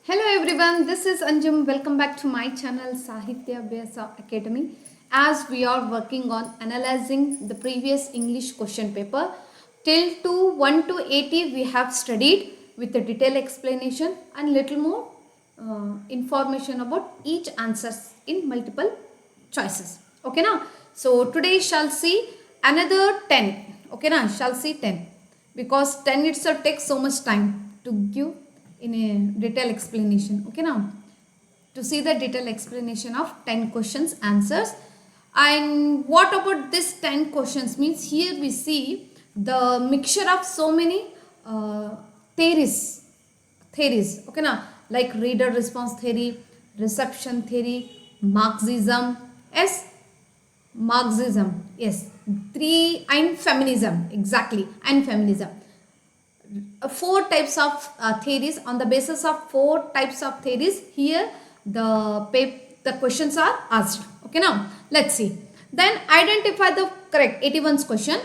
Hello everyone, this is Anjum. Welcome back to my channel Sahitya Abhyasa Academy. As we are working on analyzing the previous English question paper, till to 1 to 80 we have studied with a detailed explanation and little more information about each answers in multiple choices. Okay now, so today shall see another 10. Okay now, shall see 10 because 10 itself takes so much time to give in a detailed explanation. Okay now, to see the detailed explanation of 10 questions answers. And what about this 10 questions means, here we see the mixture of so many theories. Okay now, like reader response theory, reception theory, Marxism, yes, Marxism, yes, three, and feminism, exactly, and feminism. Four types of theories. On the basis of four types of theories, here the questions are asked. Okay now, let's see. Then identify the correct 81st question.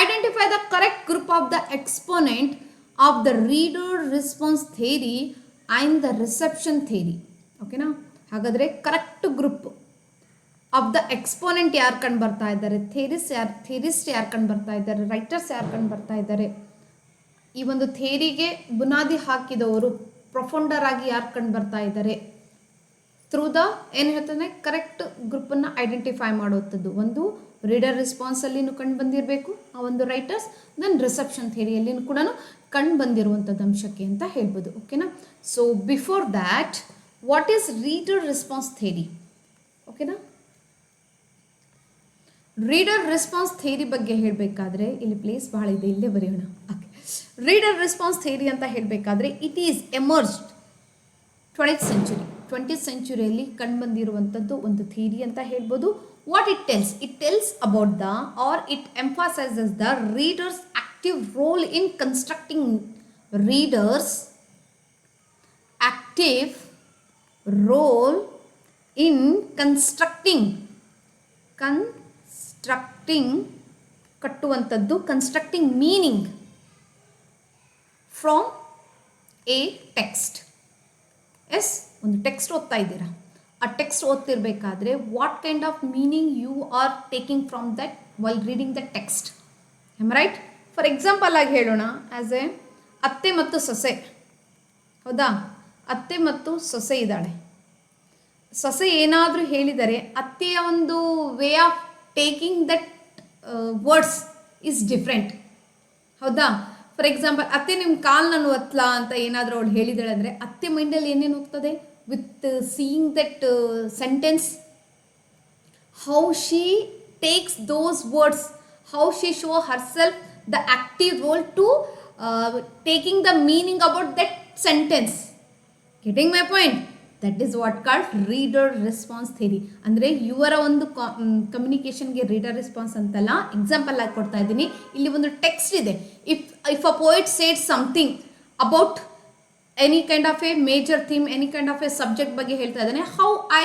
Identify the correct group of the exponent of the reader response theory and the reception theory. Okay now, ಹಾಗಾದ್ರೆ correct group of the exponent ಯಾರು ಕಂಡು ಬರ್ತಾ ಇದ್ದಾರೆ, ಥೇರಿಸ್ಟ್ ಯಾರು ಕಂಡು ಬರ್ತಾ ಇದ್ದಾರೆ, writers ಯಾರು ಕಂಡು ಬರ್ತಾ ಇದ್ದಾರೆ, ಈ ಒಂದು ಥೇರಿಗೆ ಬುನಾದಿ ಹಾಕಿದವರು ಪ್ರೊಫೌಂಡರ್ ಆಗಿ ಯಾರು ಕಂಡು ಬರ್ತಾ ಇದ್ದಾರೆ, ಥ್ರೂ ದ ಏನು ಹೇಳ್ತಾನೆ ಕರೆಕ್ಟ್ ಗ್ರೂಪನ್ನು ಐಡೆಂಟಿಫೈ ಮಾಡುವಂಥದ್ದು. ಒಂದು ರೀಡರ್ ರೆಸ್ಪಾನ್ಸಲ್ಲಿನೂ ಕಂಡು ಬಂದಿರಬೇಕು ಆ ಒಂದು ರೈಟರ್ಸ್, ದೆನ್ ರಿಸೆಪ್ಷನ್ ಥಿಯರಿಯಲ್ಲಿನೂ ಕೂಡ ಕಂಡು ಬಂದಿರುವಂಥದ್ದು ಅಂಶಕ್ಕೆ ಅಂತ ಹೇಳ್ಬೋದು. ಓಕೆನಾ. So before that, what is reader response theory? ಓಕೆನಾ. ರೀಡರ್ ರೆಸ್ಪಾನ್ಸ್ ಥಿಯರಿ ಬಗ್ಗೆ ಹೇಳಬೇಕಾದ್ರೆ ಇಲ್ಲಿ ಪ್ಲೇಸ್ ಬಹಳ ಇದೆ, ಇಲ್ಲೇ ಬರೆಯೋಣ. ಓಕೆ, ರೀಡರ್ ರೆಸ್ಪಾನ್ಸ್ ಥಿಯರಿ ಅಂತ ಹೇಳಬೇಕಾದ್ರೆ ಇಟ್ ಈಸ್ ಎಮರ್ಜ್ಡ್ 20th ಸೆಂಚುರಿಯಲ್ಲಿ ಕಂಡುಬಂದಿರುವಂಥದ್ದು ಒಂದು ಥಿಯರಿ ಅಂತ ಹೇಳ್ಬೋದು. What it tells about the or it emphasises the readers active role in constructing ಕಟ್ಟುವಂಥದ್ದು, constructing meaning from a text. Yes, ಒಂದು ಟೆಕ್ಸ್ಟ್ ಓದ್ತಾ ಇದ್ದೀರಾ, ಆ ಟೆಕ್ಸ್ಟ್ ಓದ್ತಿರ್ಬೇಕಾದ್ರೆ what kind of meaning you are taking from that while reading the text. Am right? For example ಆಗಿ ಹೇಳೋಣ, as A ಅತ್ತೆ ಮತ್ತು ಸೊಸೆ, ಹೌದಾ, ಅತ್ತೆ ಮತ್ತು ಸೊಸೆ ಇದ್ದಾಳೆ. ಸೊಸೆ ಏನಾದರೂ ಹೇಳಿದರೆ ಅತ್ತೆಯ ಒಂದು way of taking that words is different, ಹೌದಾ. ಫಾರ್ ಎಕ್ಸಾಂಪಲ್, ಅತ್ತೆ ನಿಮ್ಮ ಕಾಲ್ ನಾನು ಒತ್ತಲಾ ಅಂತ ಏನಾದರೂ ಅವಳು ಹೇಳಿದಾಳೆ ಅಂದರೆ ಅತ್ತೆ ಮೈಂಡಲ್ಲಿ ಏನೇನು ಹೋಗ್ತದೆ with seeing that sentence, how she takes those words, how she show herself the active role to taking the meaning about that sentence. Getting my point? That is what called reader response theory. ಅಂದರೆ ಇವರ ಒಂದು ಕಮ್ಯುನಿಕೇಷನ್ಗೆ reader response ಅಂತಲ್ಲ, example ಆಗಿ ಕೊಡ್ತಾ ಇದ್ದೀನಿ. ಇಲ್ಲಿ ಒಂದು ಟೆಕ್ಸ್ಟ್ ಇದೆ. If a poet said something about any kind of a major theme, any kind of a subject ಬಗ್ಗೆ ಹೇಳ್ತಾ ಇದ್ದಾನೆ, how I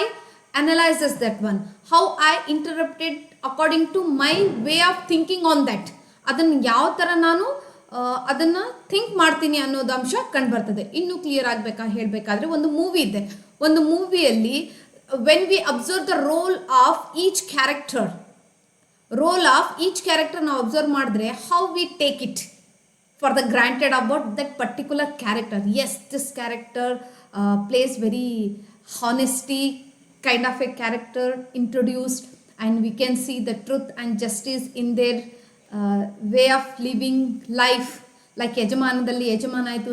analyses that one, how I interpreted according to my way of thinking on that, ಅದನ್ನು ಯಾವ ಥರ ನಾನು ಅದನ್ನು think ಮಾಡ್ತೀನಿ ಅನ್ನೋದು ಅಂಶ ಕಂಡು ಬರ್ತದೆ. ಇನ್ನೂ ಕ್ಲಿಯರ್ ಆಗಬೇಕಾ ಹೇಳಬೇಕಾದ್ರೆ, ಒಂದು ಮೂವಿ ಇದೆ. ಒಂದು ಮೂವಿಯಲ್ಲಿ when we observe the role of each character ನಾವು ಅಬ್ಸರ್ವ್ ಮಾಡಿದ್ರೆ how we take it for the granted about that particular character. Yes, this character plays very honesty kind of a character introduced, and we can see the truth and justice in their way of living life. Like ಯಜಮಾನದಲ್ಲಿ ಯಜಮಾನ ಆಯಿತು,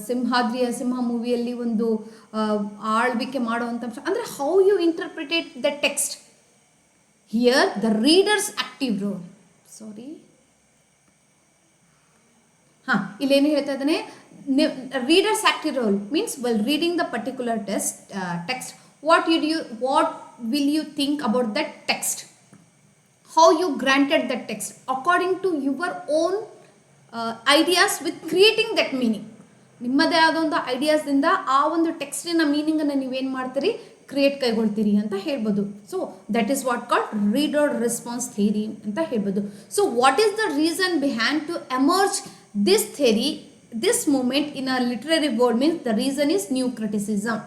ಸಿಂಹಾದ್ರಿಯ ಮೂವಿಯಲ್ಲಿ ಒಂದು ಆಳ್ವಿಕೆ ಮಾಡುವಂಥ ಅಂಶ. ಅಂದರೆ how you interpret the text. Here the readers active role, ಇಲ್ಲೇನು ಹೇಳ್ತಾ ಇದ್ದಾನೆ, reader's active role means while reading the particular text, what will you think about that text, how you granted that text according to your own ideas with creating that meaning. ನಿಮ್ಮದೇ ಆದ ಒಂದು ಐಡಿಯಾಸ್ದಿಂದ ಆ ಒಂದು ಟೆಕ್ಸ್ಟಿನ ಮೀನಿಂಗನ್ನು ನೀವೇನು ಮಾಡ್ತೀರಿ, ಕ್ರಿಯೇಟ್ ಕೈಗೊಳ್ತೀರಿ ಅಂತ ಹೇಳ್ಬೋದು. So that is what called reader response theory ಅಂತ ಹೇಳ್ಬೋದು. So what is the reason behind to emerge this theory this movement in a literary world means the reason is new criticism.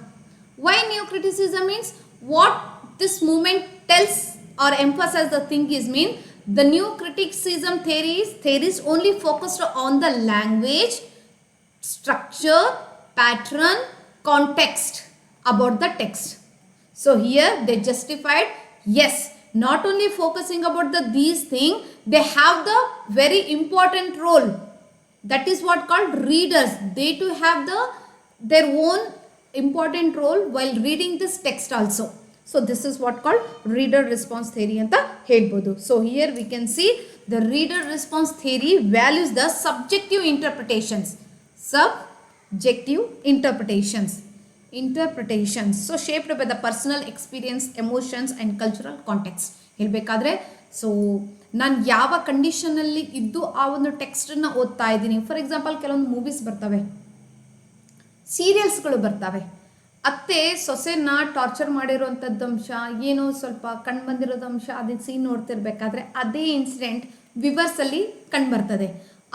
Why new criticism means what this movement tells or emphasizes the thing is mean the new criticism theories only focused on the language, structure, pattern, context about the text. So here they justified, yes, not only focusing about these things, they have the very important role. That is what called readers. They too have their own important role while reading this text also. So this is what called reader response theory anta helbodu. So here we can see the reader response theory values the subjective interpretations. So shaped by the personal experience, emotions and cultural context. ಹೇಳ್ಬೇಕಾದ್ರೆ so ನಾನು ಯಾವ ಕಂಡೀಷನಲ್ಲಿ ಇದ್ದು ಆ ಒಂದು ಟೆಕ್ಸ್ಟನ್ನು ಓದ್ತಾ ಇದ್ದೀನಿ. For example ಕೆಲವೊಂದು movies ಬರ್ತವೆ, ಸೀರಿಯಲ್ಸ್ಗಳು ಬರ್ತವೆ, ಅತ್ತೆ ಸೊಸೆನ ಟಾರ್ಚರ್ ಮಾಡಿರೋವಂಥದ್ದು ಅಂಶ, ಏನೋ ಸ್ವಲ್ಪ ಕಂಡು ಬಂದಿರೋದು ಅಂಶ, ಅದನ್ನ ಸೀನ್ ನೋಡ್ತಿರ್ಬೇಕಾದ್ರೆ ಅದೇ ಇನ್ಸಿಡೆಂಟ್ ವಿವರ್ಸಲ್ಲಿ ಕಂಡು ಬರ್ತದೆ.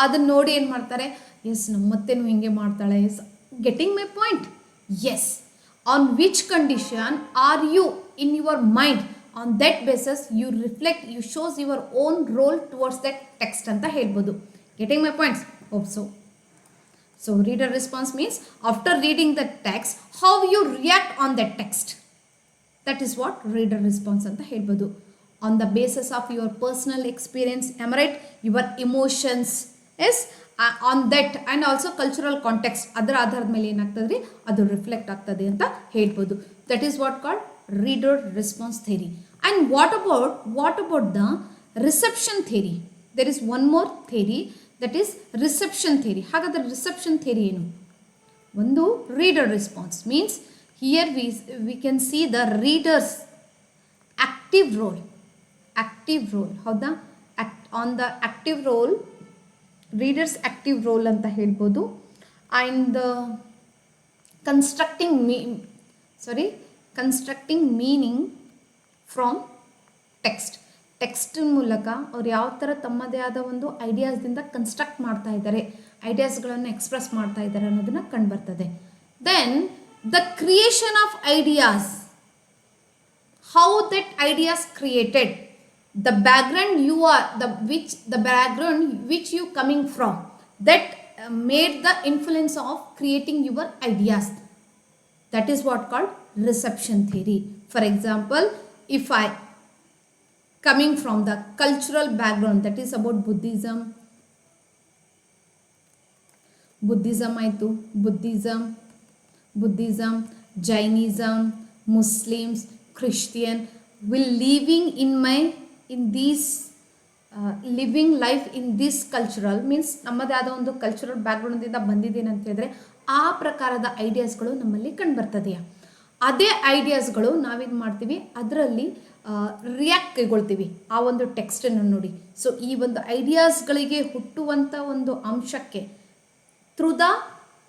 ಅದನ್ನ ನೋಡಿ ಏನು ಮಾಡ್ತಾರೆ, ಎಸ್ ನಮ್ಮತ್ತೆನೂ ಹಿಂಗೆ ಮಾಡ್ತಾಳೆ, getting my point. Yes, on which condition are you in your mind, on that basis you reflect, you shows your own role towards that text anta helbodu. Getting my points? Hope so. So reader response means after reading the text how you react on that text. That is what reader response anta helbodu. On the basis of your personal experience, am I right, your emotions, yes, on that and also cultural context, ಅದರ ಆಧಾರದ ಮೇಲೆ ಏನಾಗ್ತದ್ರಿ ಅದು reflect ಆಗ್ತದೆ ಅಂತ ಹೇಳ್ಬೋದು. That is what called reader response theory. And what about the reception theory? There is one more theory, that is reception theory. ಹಾಗಾದ್ರೆ reception theory ಏನು? ಒಂದು reader response means here we can see the readers active role. ಹೌದಾ? On the active role, readers active role ಅಂತ ಹೇಳ್ಬೋದು. And constructing meaning from text ಮೂಲಕ ಅವ್ರು ಯಾವ ಥರ ತಮ್ಮದೇ ಆದ ಒಂದು ಐಡಿಯಾಸ್ದಿಂದ ಕನ್ಸ್ಟ್ರಕ್ಟ್ ಮಾಡ್ತಾ ಇದ್ದಾರೆ, ಐಡಿಯಾಸ್ಗಳನ್ನು ಎಕ್ಸ್ಪ್ರೆಸ್ ಮಾಡ್ತಾ ಇದ್ದಾರೆ ಅನ್ನೋದನ್ನು ಕಂಡುಬರ್ತದೆ. Then the creation of ideas, how that ideas created, the background you are, the background which you coming from, that made the influence of creating your ideas. That is what called reception theory. For example, if I coming from the cultural background, that is about Buddhism ಆಯಿತು, Buddhism, Jainism, Muslims, Christian, will living life in this cultural means ನಮ್ಮದೇ ಆದ ಒಂದು cultural ಬ್ಯಾಕ್ಗ್ರೌಂಡಿಂದ ಬಂದಿದ್ದೇನೆ ಅಂತ ಹೇಳಿದ್ರೆ ಆ ಪ್ರಕಾರದ ಐಡಿಯಾಸ್ಗಳು ನಮ್ಮಲ್ಲಿ ಕಂಡುಬರ್ತದೆಯಾ? ಅದೇ ಐಡಿಯಾಸ್ಗಳು ನಾವೇನು ಮಾಡ್ತೀವಿ, ಅದರಲ್ಲಿ ರಿಯಾಕ್ಟ್ ಕೈಗೊಳ್ತೀವಿ ಆ ಒಂದು ಟೆಕ್ಸ್ಟನ್ನು ನೋಡಿ. ಸೊ ಈ ಒಂದು ಐಡಿಯಾಸ್ಗಳಿಗೆ ಹುಟ್ಟುವಂಥ ಒಂದು ಅಂಶಕ್ಕೆ ಥ್ರೂ ದ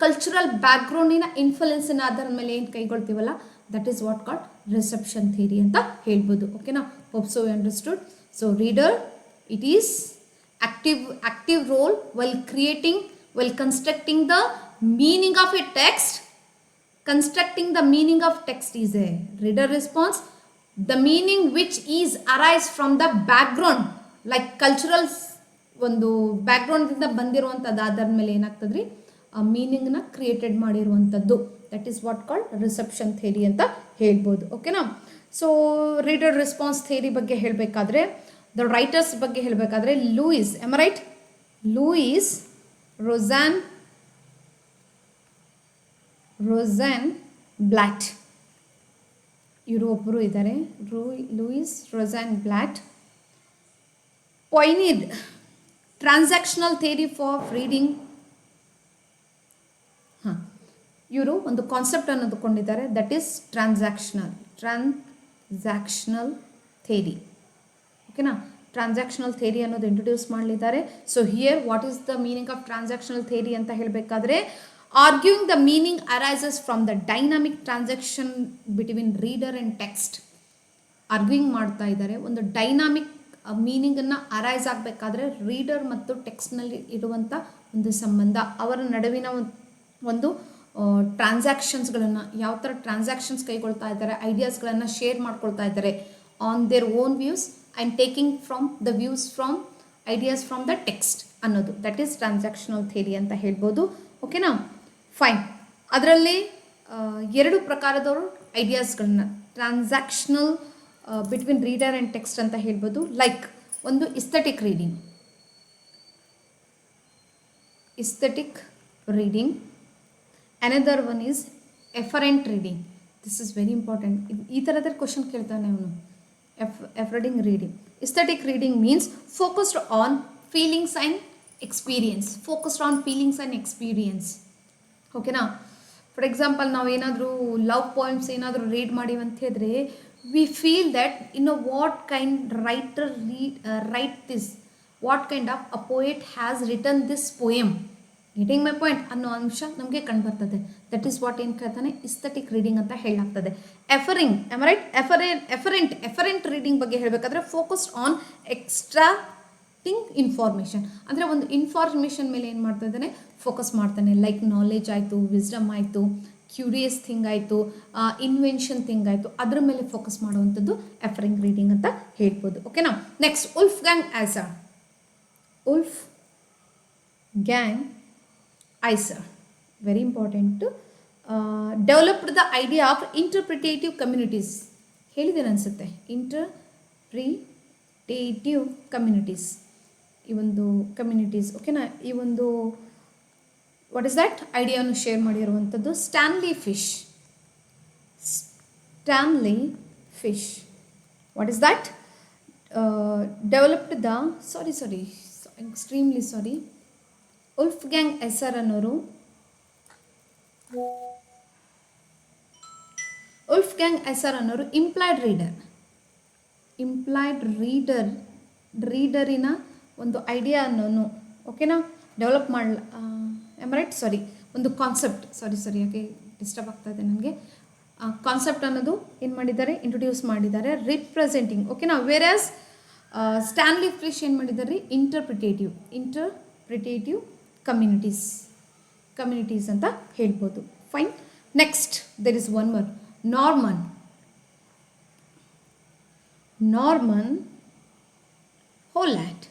ಕಲ್ಚರಲ್ ಬ್ಯಾಕ್ಗ್ರೌಂಡಿನ ಇನ್ಫ್ಲುಯೆನ್ಸಿನ ಆಧಾರದ ಮೇಲೆ ಏನು ಕೈಗೊಳ್ತೀವಲ್ಲ, that is what called reception theory ಅಂತ ಹೇಳ್ಬೋದು. ಓಕೆನಾ? Hope so you understood. So reader, it is active role while constructing the meaning of a text. Constructing the meaning of text is a reader response. The meaning which is arise from the background, like cultural ಒಂದು ಬ್ಯಾಕ್ಗ್ರೌಂಡಿಂದ ಬಂದಿರುವಂಥದ್ದು ಆಧಾರದ ಮೇಲೆ ಏನಾಗ್ತದ್ರಿ ಆ ಮೀನಿಂಗ್ನ created ಮಾಡಿರುವಂಥದ್ದು. That is what called reception theory ಅಂತ ಹೇಳ್ಬೋದು. ಓಕೆನಾ? So reader response theory ಬಗ್ಗೆ ಹೇಳಬೇಕಾದ್ರೆ, ದ ರೈಟರ್ಸ್ ಬಗ್ಗೆ ಹೇಳಬೇಕಾದ್ರೆ, Louise, am I right? Louise Rosenblatt, ಇವರು ಒಬ್ಬರು ಇದ್ದಾರೆ, Louise Rosenblatt. pioneered transactional theory for reading. ಇವರು ಒಂದು ಕಾನ್ಸೆಪ್ಟ್ ಅನ್ನು ತಗೊಂಡಿದ್ದಾರೆ, ದಟ್ ಈಸ್ ಟ್ರಾನ್ಸಾಕ್ಷನಲ್ ಥಿಯರಿ. ಓಕೆನಾ? ಟ್ರಾನ್ಸಾಕ್ಷನಲ್ ಥಿಯರಿ ಅನ್ನೋದು ಇಂಟ್ರೊಡ್ಯೂಸ್ ಮಾಡಲಿದ್ದಾರೆ. So here what is the meaning of transactional theory ಅಂತ ಹೇಳಬೇಕಾದ್ರೆ, arguing the meaning arises from the dynamic transaction between reader and text. Arguing ಮಾಡ್ತಾ ಇದ್ದಾರೆ, ಒಂದು ಡೈನಾಮಿಕ್ ಮೀನಿಂಗನ್ನು ಅರೈಸ್ ಆಗಬೇಕಾದ್ರೆ ರೀಡರ್ ಮತ್ತು ಟೆಕ್ಸ್ಟ್ನಲ್ಲಿ ಇರುವಂಥ ಒಂದು ಸಂಬಂಧ, ಅವರ ನಡುವಿನ ಒಂದು ಟ್ರಾನ್ಸಾಕ್ಷನ್ಸ್ಗಳನ್ನು, ಯಾವ ಥರ ಟ್ರಾನ್ಸಾಕ್ಷನ್ಸ್ ಕೈಗೊಳ್ತಾ ಇದ್ದಾರೆ, ಐಡಿಯಾಸ್ಗಳನ್ನು ಶೇರ್ ಮಾಡ್ಕೊಳ್ತಾ ಇದ್ದಾರೆ on their own views and taking from the views from ideas from the text ಅನ್ನೋದು, ದಟ್ ಈಸ್ ಟ್ರಾನ್ಸಾಕ್ಷನಲ್ ಥಿಯರಿ ಅಂತ ಹೇಳ್ಬೋದು. ಓಕೆನಾ, ಫೈನ್. ಅದರಲ್ಲಿ ಎರಡು ಪ್ರಕಾರದವರು ಐಡಿಯಾಸ್ಗಳನ್ನ transactional between reader and text ಅಂತ ಹೇಳ್ಬೋದು. ಲೈಕ್ ಒಂದು aesthetic reading, another one is efferent reading. This is very important. ಈ ಥರದಲ್ಲಿ ಕ್ವಶನ್ ಕೇಳ್ತಾನೆ ಅವನು. Efferent reading, aesthetic reading means focused on feelings and experience. ಓಕೆನಾ, ಫಾರ್ ಎಕ್ಸಾಂಪಲ್ ನಾವು ಏನಾದರೂ ಲವ್ ಪೋಯಮ್ಸ್ ಏನಾದರೂ ರೀಡ್ ಮಾಡಿವಿ ಅಂತ ಹೇಳಿದ್ರೆ, we feel that what kind writer write this, what kind of a poet has written this poem, getting my point ಅನ್ನೋ ಅಂಶ ನಮಗೆ ಕಂಡುಬರ್ತದೆ. ದಟ್ ಈಸ್ ವಾಟ್ ಏನು ಕೇಳ್ತಾನೆ, ಇಸ್ಥೆಟಿಕ್ ರೀಡಿಂಗ್ ಅಂತ ಹೇಳಲಾಗ್ತದೆ. ಎಫರೆಂಟ್ ರೀಡಿಂಗ್ ಬಗ್ಗೆ ಹೇಳಬೇಕಾದ್ರೆ ಫೋಕಸ್ಡ್ ಆನ್ ಎಕ್ಸ್ಟ್ರಾಕ್ಟಿಂಗ್ ಇನ್ಫಾರ್ಮೇಷನ್, ಅಂದರೆ ಒಂದು ಇನ್ಫಾರ್ಮೇಷನ್ ಮೇಲೆ ಏನು ಮಾಡ್ತಾ ಇದ್ದಾನೆ, ಫೋಕಸ್ ಮಾಡ್ತಾನೆ. ಲೈಕ್ ನಾಲೆಜ್ ಆಯಿತು, ವಿಸ್ಡಮ್ ಆಯಿತು, ಕ್ಯೂರಿಯಸ್ ಥಿಂಗ್ ಆಯಿತು, ಇನ್ವೆನ್ಷನ್ ಥಿಂಗ್ ಆಯಿತು, ಅದರ ಮೇಲೆ ಫೋಕಸ್ ಮಾಡುವಂಥದ್ದು ಎಫರಿಂಗ್ ರೀಡಿಂಗ್ ಅಂತ ಹೇಳ್ಬೋದು. ಓಕೆನಾ, next Wolfgang Iser, very important. Developed the idea of interpretative communities, ಹೇಳಿದ್ದೇನೆ ಅನಿಸುತ್ತೆ, ಇಂಟರ್ಪ್ರಿಟೇಟಿವ್ ಕಮ್ಯುನಿಟೀಸ್, ಈ ಒಂದು ಕಮ್ಯುನಿಟೀಸ್. ಓಕೆನಾ, ಈ ಒಂದು ವಾಟ್ ಇಸ್ ದ್ಯಾಟ್ ಐಡಿಯಾನು ಶೇರ್ ಮಾಡಿರುವಂಥದ್ದು Stanley Fish. What is that developed the extremely sorry Wolfgang Iser ಅನ್ನೋರು ಇಂಪ್ಲಾಯ್ಡ್ ರೀಡರಿನ ಒಂದು ಐಡಿಯಾ ಅನ್ನೋನು, ಓಕೆನಾ, ಡೆವಲಪ್ ಒಂದು ಕಾನ್ಸೆಪ್ಟ್, ಯಾಕೆ ಡಿಸ್ಟರ್ಬ್ ಆಗ್ತಾ ಇದೆ ನನಗೆ, ಕಾನ್ಸೆಪ್ಟ್ ಅನ್ನೋದು ಏನು ಮಾಡಿದ್ದಾರೆ, ಇಂಟ್ರೊಡ್ಯೂಸ್ ಮಾಡಿದ್ದಾರೆ, ರಿಪ್ರೆಸೆಂಟಿಂಗ್. ಓಕೆನಾ, ವೇರಾಸ್ ಸ್ಟ್ಯಾನ್ಲಿ ಫಿಶ್ ಏನು ಮಾಡಿದ್ದಾರೆ, ಇಂಟರ್ಪ್ರಿಟೇಟಿವ್ ಕಮ್ಯುನಿಟೀಸ್ ಅಂತ ಹೇಳ್ಬೋದು. Fine. Next there is one more, Norman Holland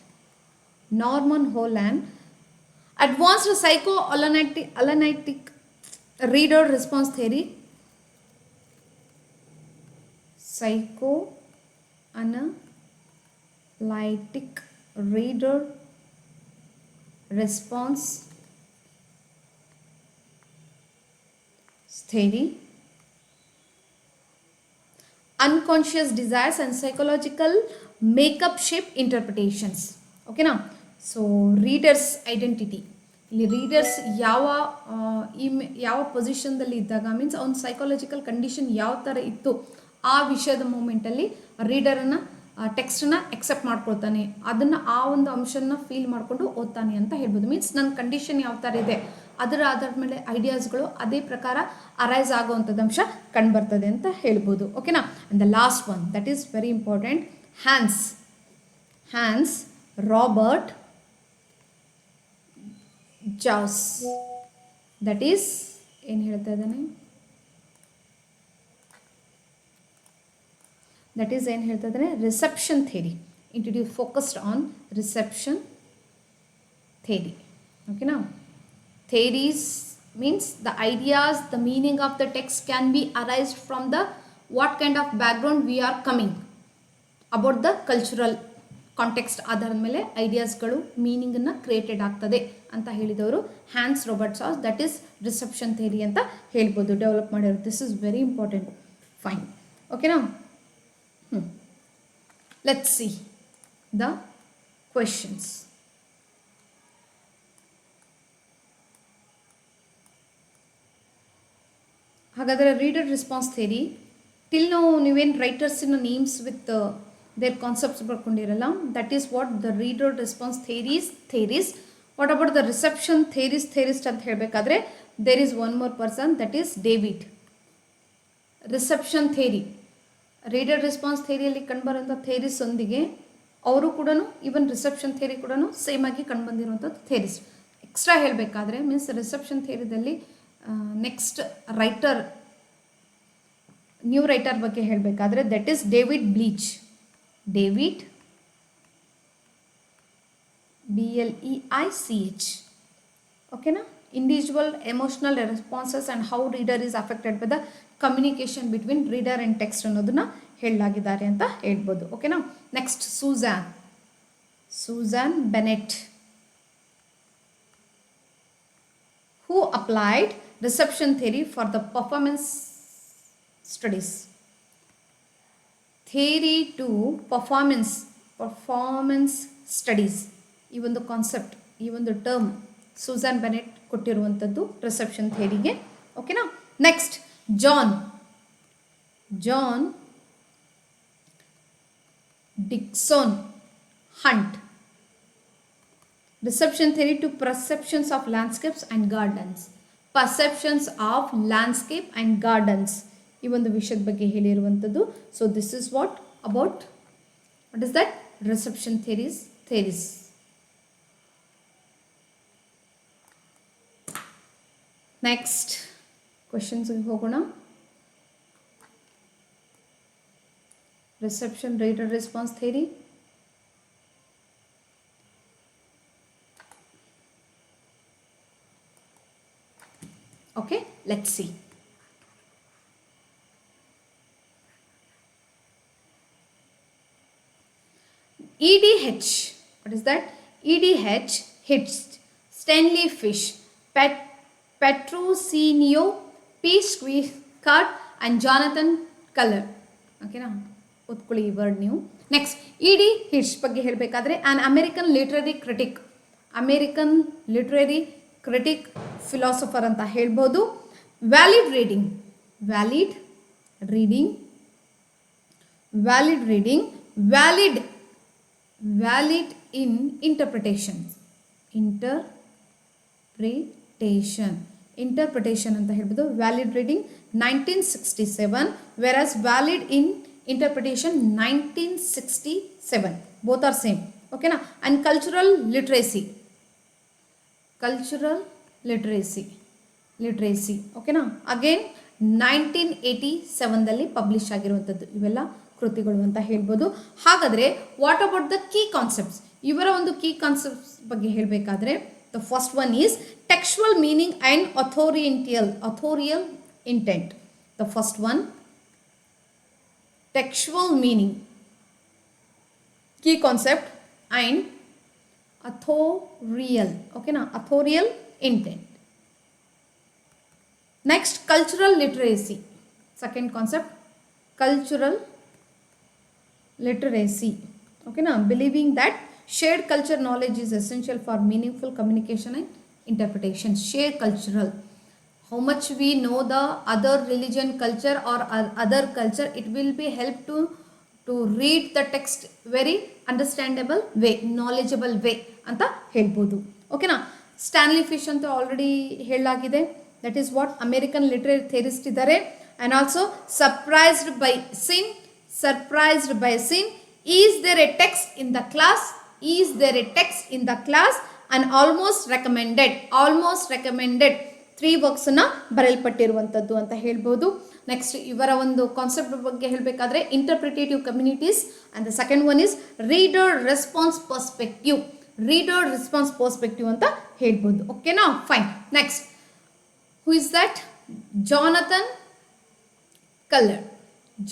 advanced psychoanalytic reader response theory. Psychoanalytic reader response theory, unconscious desires and psychological makeup shape interpretations. Okay now, so readers identity, ಇಲ್ಲಿ readers ಯಾವ ಪೊಸಿಷನ್ದಲ್ಲಿ ಇದ್ದಾಗ, means ಅವ್ನ psychological condition ಯಾವ ಥರ ಇತ್ತು ಆ ವಿಷಯದ ಮೂಮೆಂಟಲ್ಲಿ ರೀಡರನ್ನು ಟೆಕ್ಸ್ಟನ್ನು ಎಕ್ಸೆಪ್ಟ್ ಮಾಡ್ಕೊಳ್ತಾನೆ, ಅದನ್ನು ಆ ಒಂದು ಅಂಶನ ಫೀಲ್ ಮಾಡಿಕೊಂಡು ಓದ್ತಾನೆ ಅಂತ ಹೇಳ್ಬೋದು. ಮೀನ್ಸ್ ನನ್ನ ಕಂಡೀಷನ್ ಯಾವ ಥರ ಇದೆ ಅದರ ಆಧಾರದ ಮೇಲೆ ಐಡಿಯಾಸ್ಗಳು ಅದೇ ಪ್ರಕಾರ ಅರೈಸ್ ಆಗುವಂಥದ್ದು ಅಂಶ ಕಂಡುಬರ್ತದೆ ಅಂತ ಹೇಳ್ಬೋದು. ಓಕೆನಾ, and the last one that is very important, Hans Robert Jauss. That is ಏನು ಹೇಳ್ತಾ ಇದ್ದಾನೆ, reception theory, introduce focused on reception theory. ಓಕೆನಾ, theories means the ideas, the meaning of the text can be arised from the what kind of background we are coming, about the cultural context ಆಧಾರದ ಮೇಲೆ ಐಡಿಯಾಸ್ಗಳು ಮೀನಿಂಗನ್ನು created ಆಗ್ತದೆ ಅಂತ ಹೇಳಿದವರು Hans Robert Jauss. That is reception theory ಅಂತ ಹೇಳ್ಬೋದು, develop ಮಾಡಿರೋದು. This is very important. Fine. ಓಕೆನಾ, ಲೆಟ್ಸ್ ಸಿ ದ ಕ್ವೆಶನ್ಸ್. ಹಾಗಾದರೆ ರೀಡರ್ ರೆಸ್ಪಾನ್ಸ್ ಥಿಯರಿ, ಟಿಲ್ ನಾವು ನೀವೇನು ರೈಟರ್ಸಿನ ನೇಮ್ಸ್ ವಿತ್ ದೇರ್ ಕಾನ್ಸೆಪ್ಟ್ಸ್ ಬರ್ಕೊಂಡಿರಲ್ಲ, that is what the reader response theories. What about the reception theorist ಅಂತ ಹೇಳಬೇಕಾದ್ರೆ there is one more person, that is David. Reception theory, reader response ಥಿಯರಿಯಲ್ಲಿ ಕಂಡುಬರುವಂಥ theories ಒಂದಿಗೆ ಅವರು ಕೂಡ ಈವನ್ ರಿಸೆಪ್ಷನ್ ಥಿಯರಿ ಕೂಡ same ಆಗಿ ಕಂಡುಬಂದಿರುವಂಥದ್ದು ಥಿಯರೀಸ್. ಎಕ್ಸ್ಟ್ರಾ ಹೇಳಬೇಕಾದ್ರೆ ಮೀನ್ಸ್ ರಿಸೆಪ್ಷನ್ ಥಿಯರಿದಲ್ಲಿ ನೆಕ್ಸ್ಟ್ ರೈಟರ್, ನ್ಯೂ ರೈಟರ್ ಬಗ್ಗೆ ಹೇಳಬೇಕಾದ್ರೆ that is David Bleich. David BLEICH. ಓಕೆನಾ? Individual emotional responses and how reader is affected by the communication between reader and text ಅನ್ನೋದನ್ನ ಹೇಳಲಾಗಿದ್ದಾರೆ ಅಂತ ಹೇಳ್ಬೋದು. ಓಕೆನಾ? Next Susan Bennett, who applied reception theory for the performance studies. Theory to performance studies. ಈ ಒಂದು concept, ಈ ಒಂದು term Susan Bennett ಕೊಟ್ಟಿರುವಂಥದ್ದು ರಿಸೆಪ್ಷನ್ ಥಿಯರಿಗೆ. ಓಕೆನಾ? Next John Dixon Hunt, reception theory to perceptions of landscapes and gardens. Perceptions of landscape and gardens ಈ ಒಂದು ವಿಷಯದ ಬಗ್ಗೆ ಹೇಳಿರುವಂಥದ್ದು. So this is what is that reception theories. Next ಕ್ವೆಶನ್ಸ್ಗೆ ಹೋಗೋಣ. Reception reader response theory. Okay, let's see. EDH, what is that? EDH hits Stanley Fish, Petrosino, P. Squeezard and Jonathan Culler. Okay, now ಓದ್ಕೊಳ್ಳಿ ಈ word ನೀವು. Next ED Hitch ಬಗ್ಗೆ ಹೇಳಬೇಕಾದ್ರೆ an American literary critic, philosopher ಅಂತ ಹೇಳ್ಬೋದು. Valid reading, valid in interpretation ಅಂತ ಹೇಳ್ಬೋದು. Valid reading 1967, versus valid in interpretation 1967. Both are same. ಓಕೆನಾ? ಅಂಡ್ ಕಲ್ಚರಲ್ ಲಿಟ್ರೇಸಿ ಓಕೆನಾ? ಅಗೇನ್ 1987ದಲ್ಲಿ ಪಬ್ಲಿಷ್ ಆಗಿರುವಂಥದ್ದು ಇವೆಲ್ಲ ಕೃತಿಗಳು ಅಂತ ಹೇಳ್ಬೋದು. ಹಾಗಾದರೆ what about the key concepts? ಇವರ ಒಂದು ಕೀ ಕಾನ್ಸೆಪ್ಟ್ಸ್ ಬಗ್ಗೆ ಹೇಳಬೇಕಾದ್ರೆ the first one is textual meaning and authorial intent. The first one textual meaning key concept and authorial. ಓಕೆನಾ? ಅಥೋರಿಯಲ್ intent. Next cultural literacy. Second concept cultural literacy. ಓಕೆನಾ? Believing that shared culture knowledge is essential for meaningful communication and interpretation. Shared cultural, how much we know the other religion culture or other culture, it will be help to read the text very understandable way, knowledgeable way ಅಂತ ಹೇಳ್ಬೋದು. ಓಕೆನಾ? Stanley Fish ಅಂತ already ಹೇಳಲಾಗಿದೆ. That is what American literary theorist ಇದ್ದಾರೆ. And also surprised by sin, is there a text in the class and almost recommended 3 ವರ್ಕ್ಸನ್ನು ಬರೆಯಲ್ಪಟ್ಟಿರುವಂಥದ್ದು ಅಂತ ಹೇಳ್ಬೋದು. ನೆಕ್ಸ್ಟ್ ಇವರ ಒಂದು ಕಾನ್ಸೆಪ್ಟ್ ಬಗ್ಗೆ ಹೇಳಬೇಕಾದ್ರೆ interpretative communities and the second one is reader response perspective ಅಂತ ಹೇಳ್ಬೋದು. ಓಕೆನಾ? Fine. Next who is that?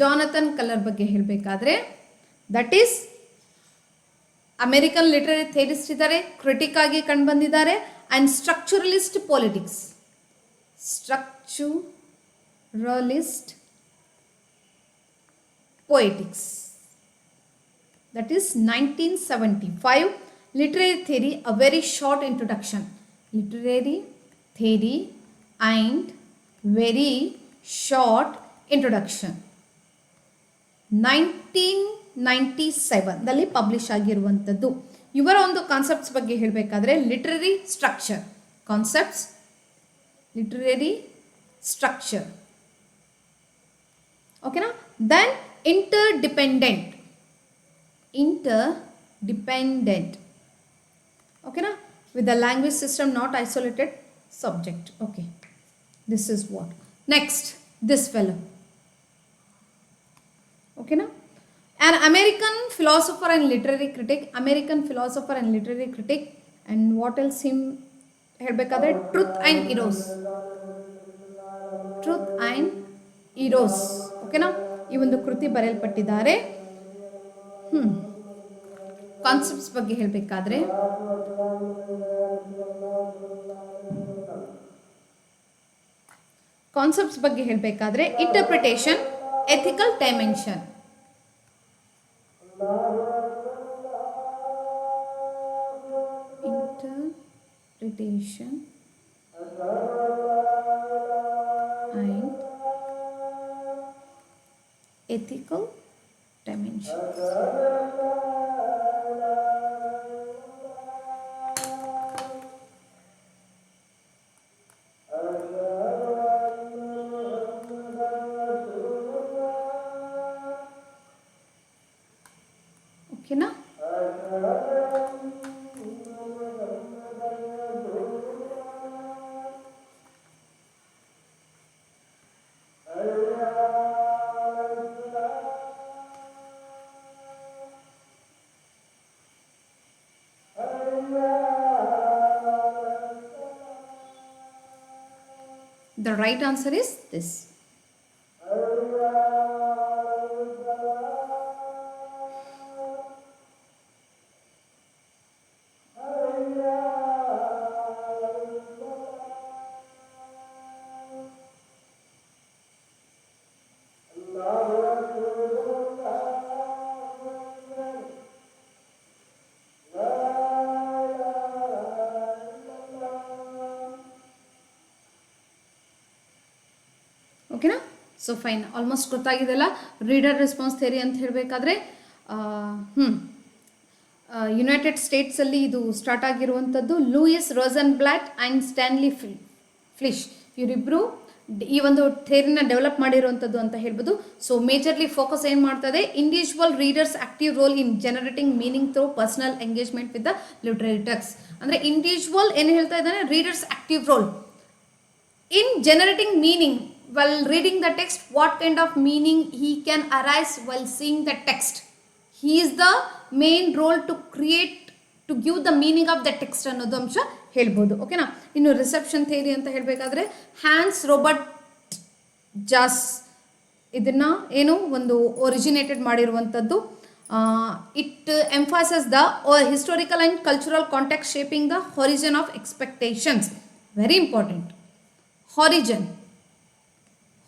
Jonathan Culler ಬಗ್ಗೆ ಹೇಳಬೇಕಾದ್ರೆ that is American literary theorist ಇದ್ದಾರೆ, ಕ್ರಿಟಿಕ್ ಆಗಿ ಕಂಡುಬಂದಿದ್ದಾರೆ. And structuralist poetics. That is 1975. Literary theory, a very short introduction. Literary theory and very short introduction. 1997 ದಲ್ಲಿ publish ಆಗಿರುವಂಥದ್ದು. ಇವರ ಒಂದು concepts ಬಗ್ಗೆ ಹೇಳಬೇಕಾದ್ರೆ ಲಿಟರರಿ ಸ್ಟ್ರಕ್ಚರ್ ಓಕೆನಾ? Then interdependent dependent. Okay na, with the language system not isolated subject. Okay, this is what. Next, this fellow. Okay na, an American philosopher and literary critic, and what else him ಹೇಳ್ಬೇಕಾದ್ರೆ truth and ಈರೋಸ್. ಓಕೆನಾ, ಈ ಒಂದು ಕೃತಿ ಬರೆಯಲ್ಪಟ್ಟಿದ್ದಾರೆ. Concepts ಬಗ್ಗೆ ಹೇಳಬೇಕಾದ್ರೆ interpretation, ethical dimension. Interpretation and ethical dimensions. Okay na? The right answer is this. ಓಕೆನಾ? So fine, almost ಗೊತ್ತಾಗಿದೆಲ್ಲ. Reader response theory ಅಂತ ಹೇಳಬೇಕಾದ್ರೆ ಯುನೈಟೆಡ್ ಸ್ಟೇಟ್ಸಲ್ಲಿ ಇದು ಸ್ಟಾರ್ಟ್ ಆಗಿರುವಂಥದ್ದು. Louise Rosenblatt and Stanley Fish ಇವರಿಬ್ಬರು ಈ ಒಂದು ಥಿಯರಿನ ಡೆವಲಪ್ ಮಾಡಿರುವಂಥದ್ದು ಅಂತ ಹೇಳ್ಬೋದು. ಸೊ ಮೇಜರ್ಲಿ ಫೋಕಸ್ ಏನು ಮಾಡ್ತದೆ, individual readers active role in generating meaning through personal engagement with the literary text. ಅಂದರೆ ಇಂಡಿವಿಜುವಲ್ ಏನು ಹೇಳ್ತಾ ಇದ್ದಾನೆ, readers active role in generating meaning while reading the text, what kind of meaning he can arise while seeing the text. He is the main role to create, to give the meaning of the text ಅನ್ನೋದು ಅಂಶ ಹೇಳ್ಬೋದು. ಓಕೆನಾ? ಇನ್ನು reception theory ಅಂತ ಹೇಳಬೇಕಾದ್ರೆ Hans Robert ಜಾಸ್ ಇದನ್ನ ಏನು ಒಂದು ಒರಿಜಿನೇಟೆಡ್ ಮಾಡಿರುವಂಥದ್ದು. It emphasis the historical and cultural context shaping the horizon of expectations. Very important.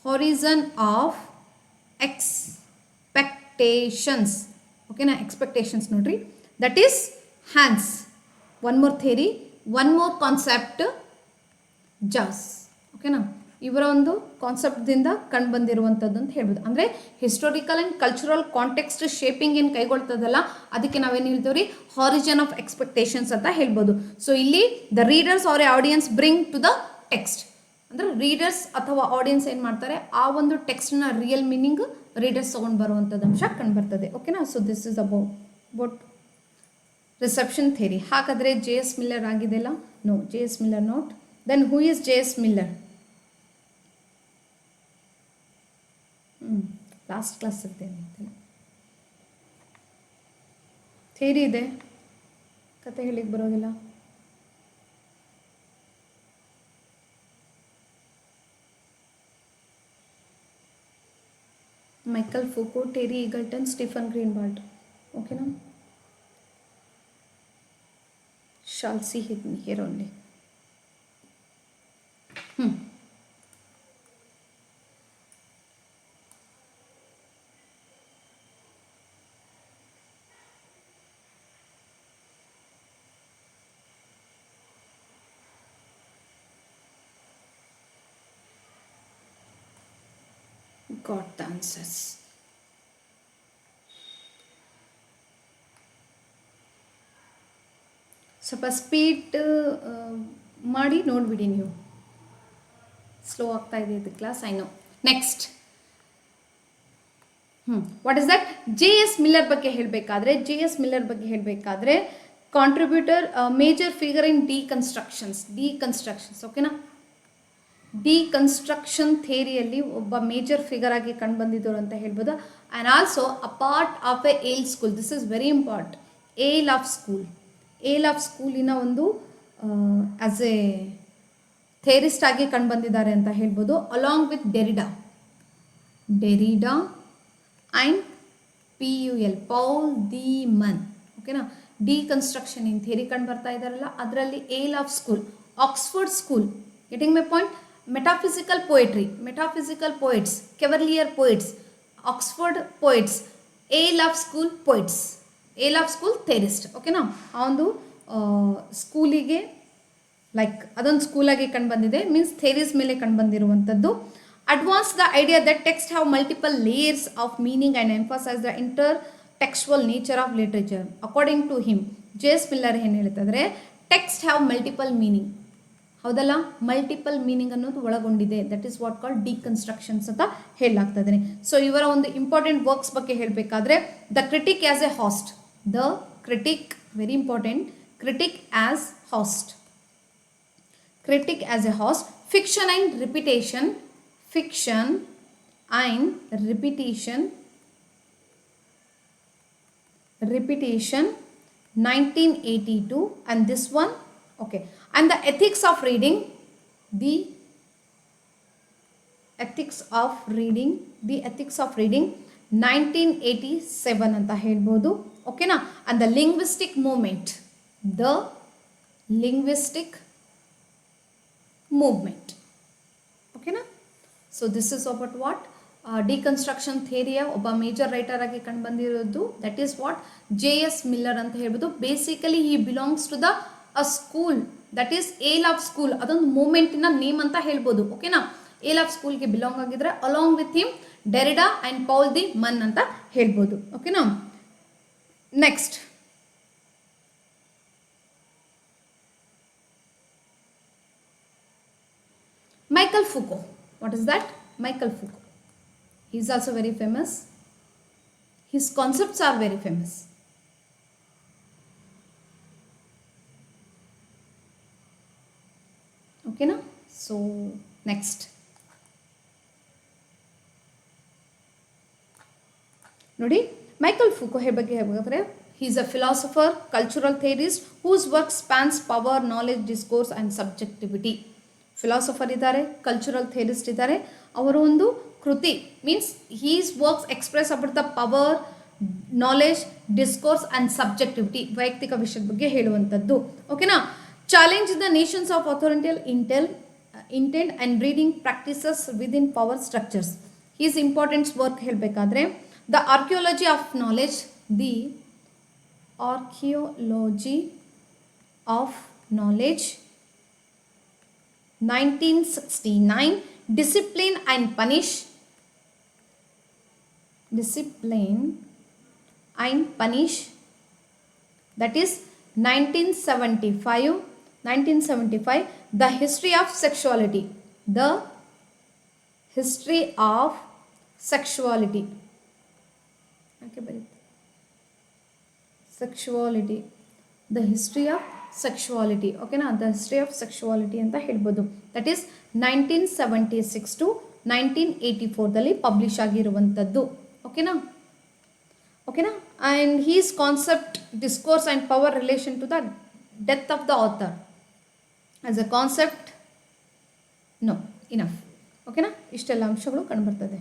horizon of expectations. ಓಕೆನಾ? ಎಕ್ಸ್ಪೆಕ್ಟೇಷನ್ಸ್ ನೋಡ್ರಿ, that is Hans. One more theory, one more concept, Jauss. ಓಕೆನಾ? ಇವರ ಒಂದು ಕಾನ್ಸೆಪ್ಟ್ದಿಂದ ಕಂಡು ಬಂದಿರುವಂಥದ್ದು ಅಂತ ಹೇಳ್ಬೋದು. ಅಂದರೆ historical and cultural context shaping ಏನು ಕೈಗೊಳ್ತದಲ್ಲ, ಅದಕ್ಕೆ ನಾವೇನು ಹೇಳ್ತೀವಿ ರೀ, ಹಾರಿಜನ್ ಆಫ್ ಎಕ್ಸ್ಪೆಕ್ಟೇಷನ್ಸ್ ಅಂತ ಹೇಳ್ಬೋದು. ಸೊ ಇಲ್ಲಿ the readers are a audience bring to the text. ಅಂದರೆ ರೀಡರ್ಸ್ ಅಥವಾ ಆಡಿಯನ್ಸ್ ಏನು ಮಾಡ್ತಾರೆ, ಆ ಒಂದು ಟೆಕ್ಸ್ಟ್ನ ರಿಯಲ್ ಮೀನಿಂಗ್ ರೀಡರ್ಸ್ ತೊಗೊಂಡು ಬರುವಂಥದ್ದು ಅಂಶ ಕಂಡು ಬರ್ತದೆ. ಓಕೆನಾ? So this is about reception theory. ಹಾಗಾದರೆ ಜೆ ಎಸ್ ಮಿಲ್ಲರ್ ಆಗಿದೆಲ್ಲ? No, J S Miller not. Then who is J S Miller? Last class ಇರ್ತೇನೆ. ಥಿಯರಿ ಇದೆ, ಕತೆ ಹೇಳಿಕ್ಕೆ ಬರೋದಿಲ್ಲ. Michael Foucault, Terry Eagleton, Stephen Greenwald. ಓಕೆನಾ? Shall see here only. Got the answers. ಸ್ವಲ್ಪ speed ಮಾಡಿ ನೋಡಿಬಿಡಿ ನೀವು. ಸ್ಲೋ ಆಗ್ತಾ ಇದೆ ಇದು class, I know. Next what is that? J S Miller ಬಗ್ಗೆ ಹೇಳಬೇಕಾದ್ರೆ ಕಾಂಟ್ರಿಬ್ಯೂಟರ್ ಮೇಜರ್ ಫಿಗರ್ ಇನ್ ಡಿಕನ್ಸ್ಟ್ರಕ್ಷನ್ಸ್ ಓಕೆನಾ. ಡಿಕನ್ಸ್ಟ್ರಕ್ಷನ್ ಥಿಯರಿಯಲ್ಲಿ ಒಬ್ಬ ಮೇಜರ್ ಫಿಗರ್ ಆಗಿ ಕಂಡು ಬಂದಿದ್ದರು ಅಂತ ಹೇಳ್ಬೋದು. And also a part of a Yale school, this is very important. Yale of ಸ್ಕೂಲಿನ ಒಂದು ಆಸ್ ಎ ಥೇರಿಸ್ಟ್ ಆಗಿ ಕಂಡು ಬಂದಿದ್ದಾರೆ ಅಂತ ಹೇಳ್ಬೋದು. Along with Derrida and Paul de Man ಓಕೆನಾ. ಡಿಕನ್ಸ್ಟ್ರಕ್ಷನ್ ಇನ್ ಥಿಯರಿ ಕಂಡು ಬರ್ತಾ ಇದ್ದಾರಲ್ಲ, ಅದರಲ್ಲಿ Yale of school, Oxford school, getting my point. Metaphysical poets, cavalier poets, Oxford poets, Yale of school theorist ಓಕೆನಾ. ಆ ಒಂದು ಸ್ಕೂಲಿಗೆ ಲೈಕ್ ಅದೊಂದು ಸ್ಕೂಲಾಗಿ ಕಂಡು ಬಂದಿದೆ, ಮೀನ್ಸ್ ಥೇರೀಸ್ ಮೇಲೆ ಕಂಡು ಬಂದಿರುವಂಥದ್ದು. Advance the idea that text have multiple layers of meaning and emphasise the intertextual nature of literature. According to him, J S Miller ಏನು ಹೇಳ್ತಿದ್ರೆ, ಟೆಕ್ಸ್ಟ್ ಹ್ಯಾವ್ ಮಲ್ಟಿಪಲ್ ಮೀನಿಂಗ್, ಹೌದಲ್ಲ, ಮಲ್ಟಿಪಲ್ ಮೀನಿಂಗ್ ಅನ್ನೋದು ಒಳಗೊಂಡಿದೆ. That is what called deconstructions ಅಂತ ಹೇಳಲಾಗ್ತದೆ. So ಇವರ ಒಂದು important works ಬಗ್ಗೆ ಹೇಳಬೇಕಾದ್ರೆ, the critic as a host, very important, critic as a host, fiction and repetition 1982, and this one okay. And the ethics of reading 1987 ಅಂತ ಹೇಳ್ಬೋದು ಓಕೆನಾ. and the linguistic movement ಓಕೆನಾ. So this is about what deconstruction ಥಿಯರಿಯ ಒಬ್ಬ major writer ಆಗಿ ಕಂಡು ಬಂದಿರೋದು, that is what J S Miller ಅಂತ ಹೇಳ್ಬೋದು. Basically he belongs to the a school, that is Yale of school, ಅದೊಂದು ಮೂಮೆಂಟಿನ ನೇಮ್ ಅಂತ ಹೇಳ್ಬೋದು ಓಕೆನಾ. ಏಲ್ ಆಫ್ ಸ್ಕೂಲ್ಗೆ ಬಿಲಾಂಗ್ ಆಗಿದ್ರೆ along with him Derrida and Paul de Man ಅಂತ ಹೇಳ್ಬೋದು ಓಕೆನಾ. Next Michael Foucault. What is that? Michael Foucault. He is also very famous. His concepts are very famous. Okay na? So next. Nodi, Michael Foucault ಬಗ್ಗೆ ಹೇಳಬೇಕಾದ್ರೆ, he is a philosopher, cultural theorist whose work spans power, knowledge, discourse and subjectivity. Philosopher ಇದ್ದಾರೆ, cultural theorist ಇದ್ದಾರೆ. ಅವರ ಒಂದು ಕೃತಿ means his works express about the power, knowledge, discourse and subjectivity, ವೈಯಕ್ತಿಕ ವಿಷಯದ ಬಗ್ಗೆ ಹೇಳುವಂಥದ್ದು ಓಕೆನಾ. Challenge the notions of authorial intent and reading practices within power structures. His importants work ಹೇಳಬೇಕಾದ್ರೆ, the archaeology of knowledge 1969, Discipline and Punish, that is 1975, The History of Sexuality, The History of Sexuality, okay, sexuality, The History of sexuality ಓಕೆನಾ, the history of sexuality ಅಂತ ಹೇಳ್ಬೋದು. That is 1976 to 1984ದಲ್ಲಿ publish ಆಗಿರುವಂಥದ್ದು ಓಕೆನಾ. And his concept, discourse and power relation to the death of the author as a concept enough ಓಕೆನಾ. ಇಷ್ಟೆಲ್ಲ ಅಂಶಗಳು ಕಂಡುಬರ್ತದೆ.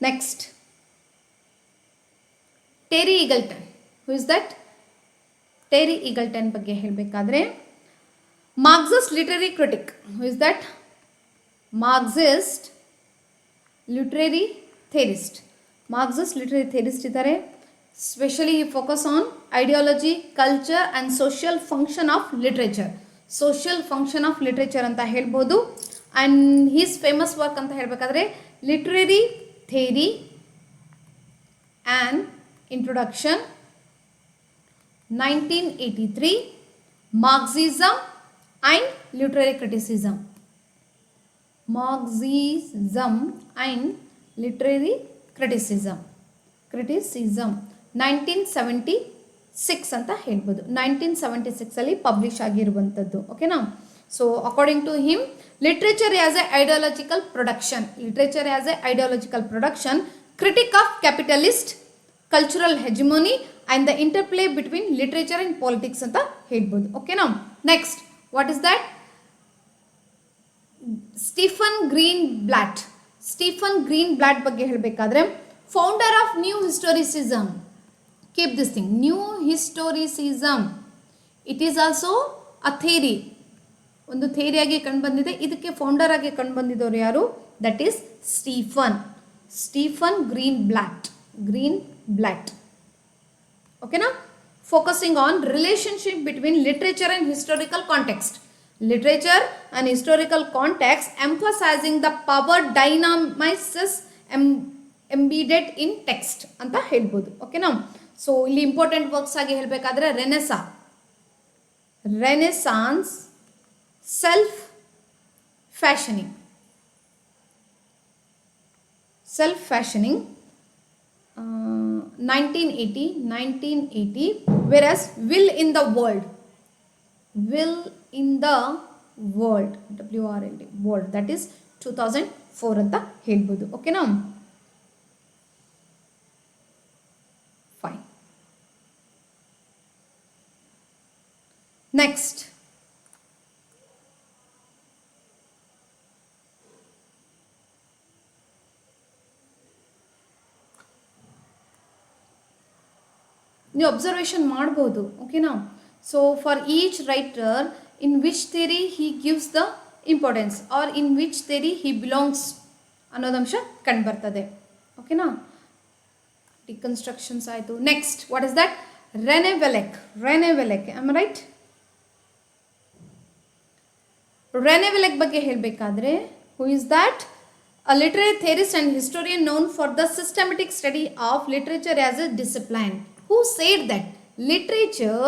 Next, Terry Eagleton. Who is that? Terry Eagleton ಬಗ್ಗೆ ಹೇಳಬೇಕಾದ್ರೆ, Marxist literary critic. Who is that? Marxist literary theorist. ಇದ್ದಾರೆ. Especially he focus on ideology, culture and social function of literature. ಅಂತ ಹೇಳ್ಬೋದು. And his famous work ಅಂತ ಹೇಳಬೇಕಾದ್ರೆ literary theory and introduction 1983, Marxism and literary criticism. Marxism and literary criticism 1976 ಅಂತ ಹೇಳ್ಬೋದು. 1976 publish ಆಗಿರುವಂಥದ್ದು. ಓಕೆನಾ. So according to him literature as a ideological production critic of capitalist cultural hegemony and the interplay between literature and politics ಅಂತ ಹೇಳ್ಬೋದು. ಓಕೆನಾ. Next what is that? Stephen Greenblatt ಬಗ್ಗೆ ಹೇಳಬೇಕಾದ್ರೆ founder of new historicism. Keep this thing, new historicism. It is also a theory, ಒಂದು ಥೇರಿಯಾಗಿ ಕಂಡುಬಂದಿದೆ. ಇದಕ್ಕೆ founder ಆಗಿ ಕಂಡುಬಂದಿದ್ದವರು ಯಾರು? That is Stephen Greenblatt. ಓಕೆನಾ. Focusing on relationship between literature and historical context. Literature and historical context emphasizing the power dynamics embedded in text ಅಂತ ಹೇಳ್ಬೋದು. ಓಕೆನಾ. ಸೊ ಇಲ್ಲಿ ಇಂಪಾರ್ಟೆಂಟ್ ವರ್ಕ್ಸ್ ಆಗಿ ಹೇಳಬೇಕಾದ್ರೆ Renaissance, self ಫ್ಯಾಷನಿಂಗ್ 1980, whereas Will in the World, WRLD, that is 2004 ಅಂತ ಹೇಳ್ಬೋದು. ಓಕೆನಾ. Fine. Next ನೀವು ಅಬ್ಸರ್ವೇಷನ್ ಮಾಡ್ಬೋದು. ಓಕೆನಾ. So for each writer in which theory he gives the importance or in which theory he belongs ಅನ್ನೋದಂಶ ಕಂಡು ಬರ್ತದೆ. ಓಕೆನಾ. ಡಿಕನ್ಸ್ಟ್ರಕ್ಷನ್ಸ್ ಆಯಿತು. Next what is that? Rene Wellek. Am right? Rene Wellek ಬಗ್ಗೆ ಹೇಳಬೇಕಾದ್ರೆ who is that? A literary theorist and historian known for the systematic study of literature as a discipline. Who said that literature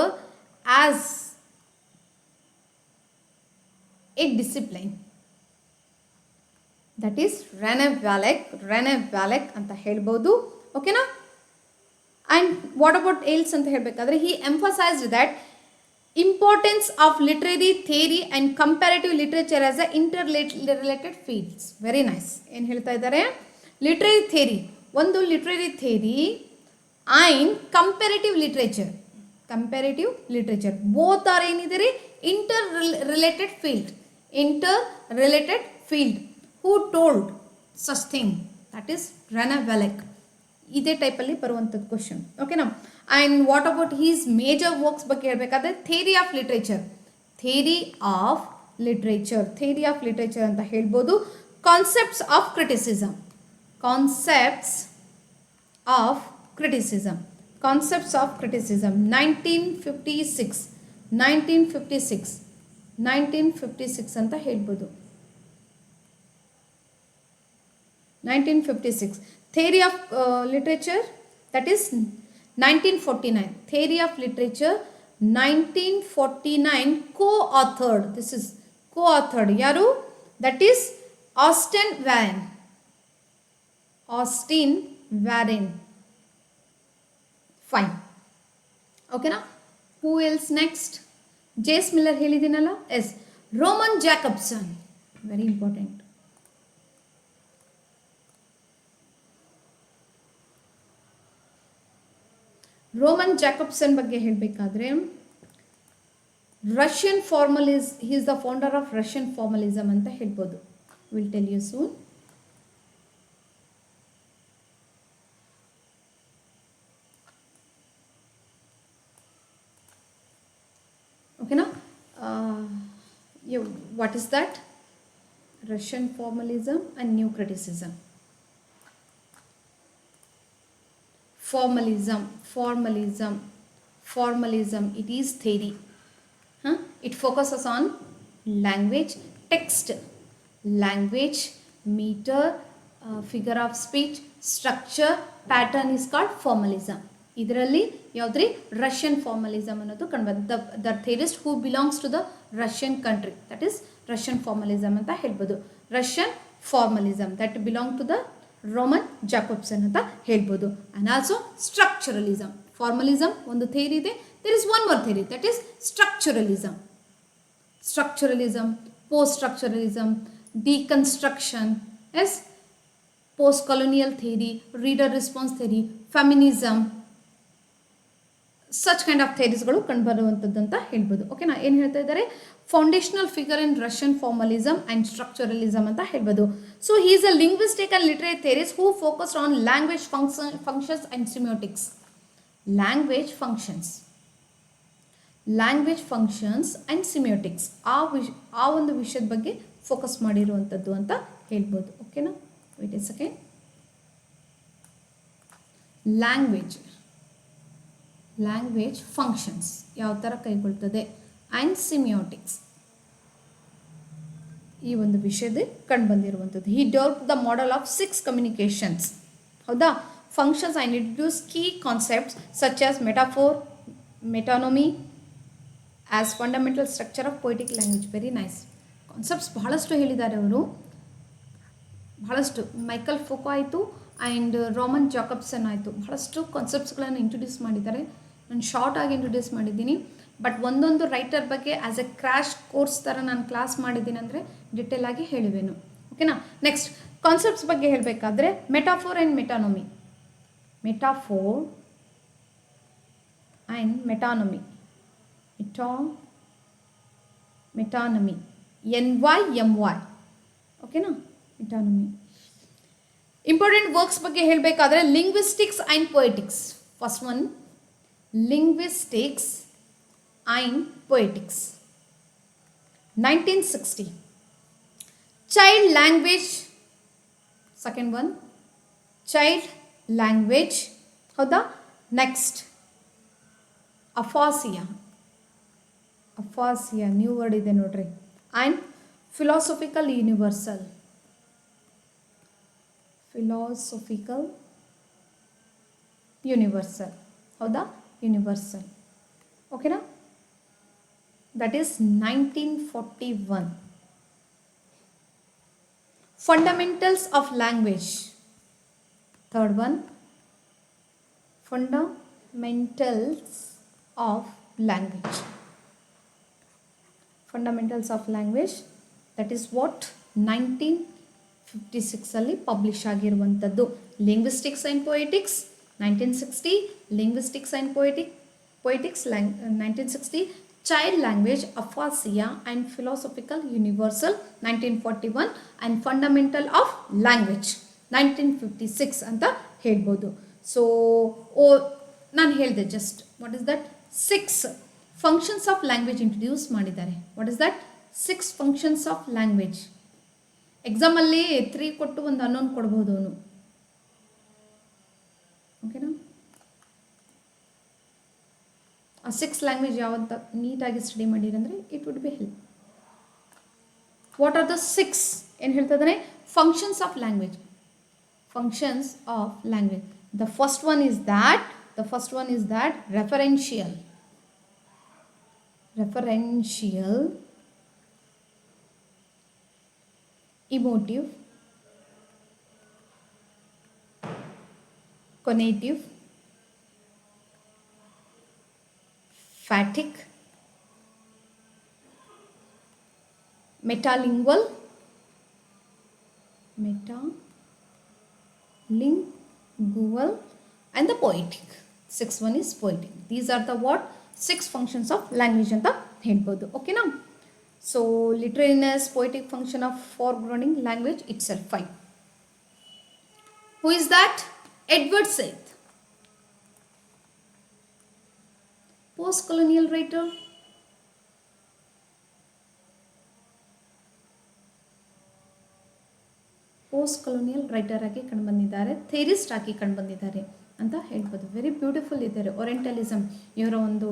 as a discipline. That is Rene Valek ಅಂತ ಹೇಳ್ಬೋದು. ಓಕೆನಾ. And what about ಏಲ್ಸ್ ಅಂತ ಹೇಳಬೇಕಾದ್ರೆ he emphasized that importance of literary theory and comparative literature as a interrelated fields. Very nice. ಏನು ಹೇಳ್ತಾ ಇದ್ದಾರೆ? Literary theory, ಒಂದು literary theory and comparative literature both are ಏನಿದೆ? interrelated field. Who told such thing? That is Rene Valek. ಇದೇ ಟೈಪಲ್ಲಿ ಬರುವಂಥದ್ದು question. ಓಕೆನಾ. And what about his major works ಬಗ್ಗೆ ಹೇಳಬೇಕಾದ್ರೆ ಥಿಯರಿ ಆಫ್ ಲಿಟ್ರೇಚರ್ ಅಂತ ಹೇಳ್ಬೋದು. ಕಾನ್ಸೆಪ್ಟ್ಸ್ ಆಫ್ ಕ್ರಿಟಿಸಿಸಮ್ 1956 ಅಂತ ಹೇಳ್ಬೋದು. 1956 theory of literature, that is 1949 theory of literature 1949 co-authored ಯಾರು? ದಟ್ ಈಸ್ ಆಸ್ಟಿನ್ ವ್ಯಾರೆನ್. ಫೈನ್. ಓಕೆನಾ. Who else next? J S Miller ಹೇಳಿದ್ದೀನಲ್ಲ. Yes. Roman Jakobson, very important. Roman Jakobson ಬಗ್ಗೆ ಹೇಳಬೇಕಾದ್ರೆ Russian he is the founder of Russian formalism ಅಂತ ಹೇಳ್ಬೋದು. Will tell you soon. ಓಕೆನಾ. what is that? Russian formalism and new criticism. Formalism, it is theory. It focuses on language, text, language, metre, figure of speech, structure, pattern is called formalism. ಇದರಲ್ಲಿ ಯಾವುದ್ರಿ Russian formalism ಅನ್ನೋದು ಕಂಡುಬಂದ the theorist who belongs to the Russian country, that is Russian formalism ಅಂತ ಹೇಳ್ಬೋದು. Russian formalism that belong to the Roman Jakobson ಅಂತ ಹೇಳ್ಬೋದು. And also structuralism. Formalism ಒಂದು theory ಇದೆ, there is one more theory that is structuralism. Structuralism, post structuralism, deconstruction, yes, post colonial theory, reader response theory, feminism, such kind of theories ಗಳು ಕಂಡುಬರುವಂಥದ್ದು ಅಂತ ಹೇಳ್ಬೋದು. ಓಕೆನಾ, ಏನು ಹೇಳ್ತಾ ಇದ್ದಾರೆ, foundational figure in Russian formalism and structuralism ಅಂತ ಹೇಳ್ಬೋದು. So he is a linguistic and literary theorist who focused on language functions and semiotics. Language functions and semiotics ಆ ಒಂದು ವಿಷಯದ ಬಗ್ಗೆ ಫೋಕಸ್ ಮಾಡಿರುವಂಥದ್ದು ಅಂತ ಹೇಳ್ಬೋದು. ಓಕೆನಾ, wait a second. Language functions ಯಾವ ಥರ ಕೈಗೊಳ್ತದೆ ಆ್ಯಂಡ್ ಸಿಮಿಯೋಟಿಕ್ಸ್ ಈ ಒಂದು ವಿಷಯದ ಕಂಡು ಬಂದಿರುವಂಥದ್ದು. He develop the model of 6 communications. ಹೌದಾ, functions and introduce key concepts such as metaphor, metonymy as fundamental structure of poetic language. Very nice concepts ಬಹಳಷ್ಟು ಹೇಳಿದ್ದಾರೆ ಅವರು, ಬಹಳಷ್ಟು. ಮೈಕಲ್ ಫೋಕೋ ಆಯಿತು ಆ್ಯಂಡ್ ರೋಮನ್ ಜಾಕಬ್ಸನ್ ಆಯಿತು, ಬಹಳಷ್ಟು ಕಾನ್ಸೆಪ್ಟ್ಸ್ಗಳನ್ನು ಇಂಟ್ರೊಡ್ಯೂಸ್ ಮಾಡಿದ್ದಾರೆ. ನಾನು ಶಾರ್ಟ್ ಆಗಿ ಇಂಟ್ರೊಡ್ಯೂಸ್ ಮಾಡಿದ್ದೀನಿ, ಬಟ್ ಒಂದೊಂದು ರೈಟರ್ ಬಗ್ಗೆ ಆ್ಯಸ್ ಎ ಕ್ರ್ಯಾಶ್ ಕೋರ್ಸ್ ಥರ ನಾನು ಕ್ಲಾಸ್ ಮಾಡಿದ್ದೀನಿ ಅಂದರೆ ಡಿಟೇಲ್ ಆಗಿ ಹೇಳುವೆನು. ಓಕೆನಾ, ನೆಕ್ಸ್ಟ್ ಕಾನ್ಸೆಪ್ಟ್ಸ್ ಬಗ್ಗೆ ಹೇಳಬೇಕಾದ್ರೆ metaphor and metonymy. Metaphor and metonymy, metonymy, NY. ಓಕೆನಾ, ಮೆಟಾನಮಿ. ಇಂಪಾರ್ಟೆಂಟ್ ವರ್ಕ್ಸ್ ಬಗ್ಗೆ ಹೇಳಬೇಕಾದ್ರೆ linguistics and poetics. First one, linguistics and poetics, 1960. Child language, second one, child language. ಹೌದಾ, ನೆಕ್ಸ್ಟ್ ಅಫಾಸಿಯಾ, ನ್ಯೂ ವರ್ಡ್ ಇದೆ ನೋಡ್ರಿ. And philosophical universal, ಹೌದಾ, universal. ಓಕೆನಾ, that is 1941. Fundamentals of language, third one, fundamentals of language. Fundamentals of language that is what 1956 ಅಲ್ಲಿ publish ಆಗಿರುವಂಥದ್ದು. Linguistics and poetics 1960, linguistics and poetics 1960, child language, aphasia and philosophical universal 1941 and fundamental of language 1956 ಅಂತ ಹೇಳ್ಬೋದು. So ನಾನು ಹೇಳಿದೆ just what is that 6 functions of language introduce ಮಾಡಿದ್ದಾರೆ. What is that 6 functions of language. ಎಕ್ಸಾಮಲ್ಲಿ 3 ಕೊಟ್ಟು ಒಂದು unknown ಕೊಡ್ಬೋದು ಅವನು. ಓಕೆನಾ, ಆ 6 ಲ್ಯಾಂಗ್ವೇಜ್ ಯಾವಂತ ನೀಟಾಗಿ ಸ್ಟಡಿ ಮಾಡಿರಂದರೆ it would be help. What are the 6 ಏನು ಹೇಳ್ತಾ ಇದ್ದಾನೆ, functions of language. The first one is that referential, emotive, conative, phatic, metalingual, and the poetic. 6th one is poetic. These are the what 6 functions of language anta helbodu. Okay na. So literariness, poetic function of foregrounding language itself. Fine. Who is that? Edward Said, post-colonial writer. post-colonial writer ಆಗಿ ಕಂಡುಬಂದಿದ್ದಾರೆ, ಥಿಯರಿಸ್ಟ್ ಆಗಿ ಕಂಡುಬಂದಿದ್ದಾರೆ ಅಂತ ಹೇಳ್ಬೋದು. Very beautiful ಇದ್ದಾರೆ. ಓರಿಯೆಂಟಲಿಸಮ್ ಇವರ ಒಂದು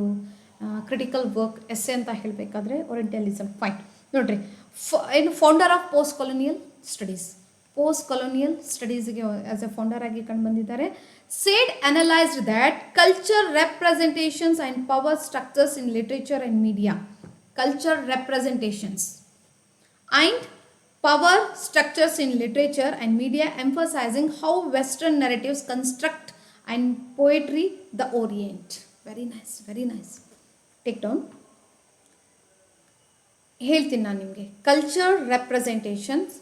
critical work essay ಅಂತ ಹೇಳಬೇಕಾದ್ರೆ ಓರಿಯೆಂಟಲಿಸಮ್. Fine. ನೋಡ್ರಿ ಏನು founder of post colonial studies, post colonial ಸ್ಟಡೀಸ್ಗೆ ಆಸ್ ಎ ಫೌಂಡರ್ ಆಗಿ ಕಂಡು ಬಂದಿದ್ದಾರೆ. Said analysed that culture representations and power structures in literature and media, culture representations and power structures in literature and media, emphasizing how Western narratives construct and poetry the Orient. Very nice, very nice. Take down. ಹೇಳ್ತೀನಿ ನಾನು ನಿಮಗೆ. Culture representations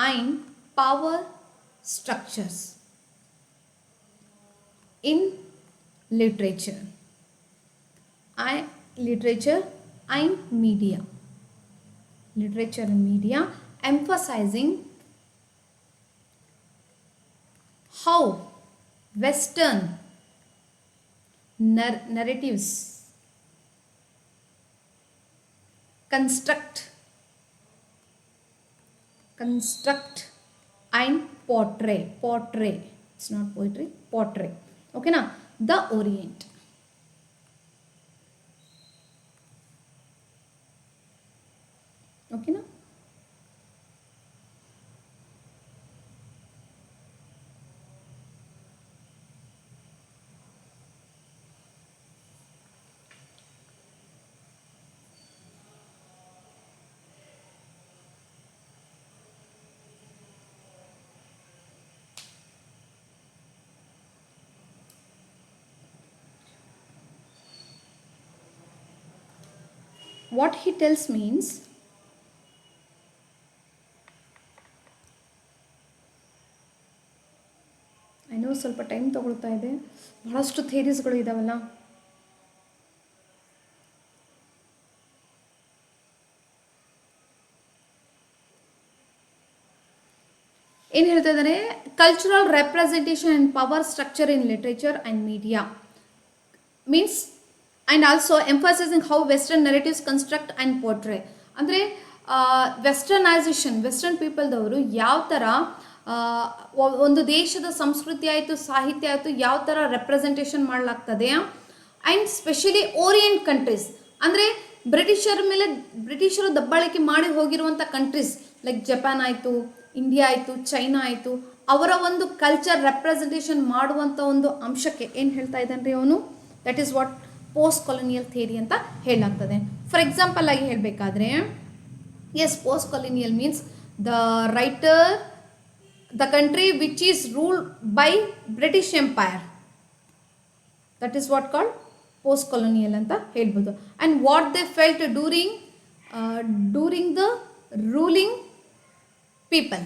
and power structures in literature and media, literature and media, emphasizing how Western narratives construct and portray, it's not poetry, portray, okay na, the Orient. Okay na? What he tells means, I know ಸ್ವಲ್ಪ time ತಗೊಳ್ತಾ ಇದೆ, ಬಹಳಷ್ಟು ಥಿಯರೀಸ್ಗಳು ಇದಾವಲ್ಲ. ಏನು ಹೇಳ್ತಾ ಇದ್ದಾರೆ, cultural representation and power structure in literature and media means and also emphasising how western narratives construct and portray. ಅಂದರೆ ವೆಸ್ಟರ್ನೈಸೇಷನ್, ವೆಸ್ಟರ್ನ್ ಪೀಪಲ್ದವರು ಯಾವ ಥರ ಒಂದು ದೇಶದ ಸಂಸ್ಕೃತಿ ಆಯಿತು, ಸಾಹಿತ್ಯ ಆಯಿತು, ಯಾವ ಥರ ರೆಪ್ರೆಸೆಂಟೇಷನ್ ಮಾಡಲಾಗ್ತದೆ. ಆ್ಯಂಡ್ ಸ್ಪೆಷಲಿ ಓರಿಯೆಂಟ್ ಕಂಟ್ರೀಸ್, ಅಂದರೆ ಬ್ರಿಟಿಷರು ದಬ್ಬಾಳಿಕೆ ಮಾಡಿ ಹೋಗಿರುವಂಥ ಕಂಟ್ರೀಸ್ ಲೈಕ್ ಜಪಾನ್ ಆಯಿತು, ಇಂಡಿಯಾ ಆಯಿತು, ಚೈನಾ ಆಯಿತು, ಅವರ ಒಂದು ಕಲ್ಚರ್ ರೆಪ್ರೆಸೆಂಟೇಷನ್ ಮಾಡುವಂಥ ಒಂದು ಅಂಶಕ್ಕೆ ಏನು ಹೇಳ್ತಾ ಇದ್ದಾನೆ ರೀ ಅವನು, that is what post colonial theory ಅಂತ ಹೇಳಲಾಗ್ತದೆ. ಫಾರ್ ಎಕ್ಸಾಂಪಲ್ ಆಗಿ ಹೇಳಬೇಕಾದ್ರೆ, yes, post colonial means the country which is ruled by British Empire, that is what called post colonial anta helbodu. And what they felt during the ruling people,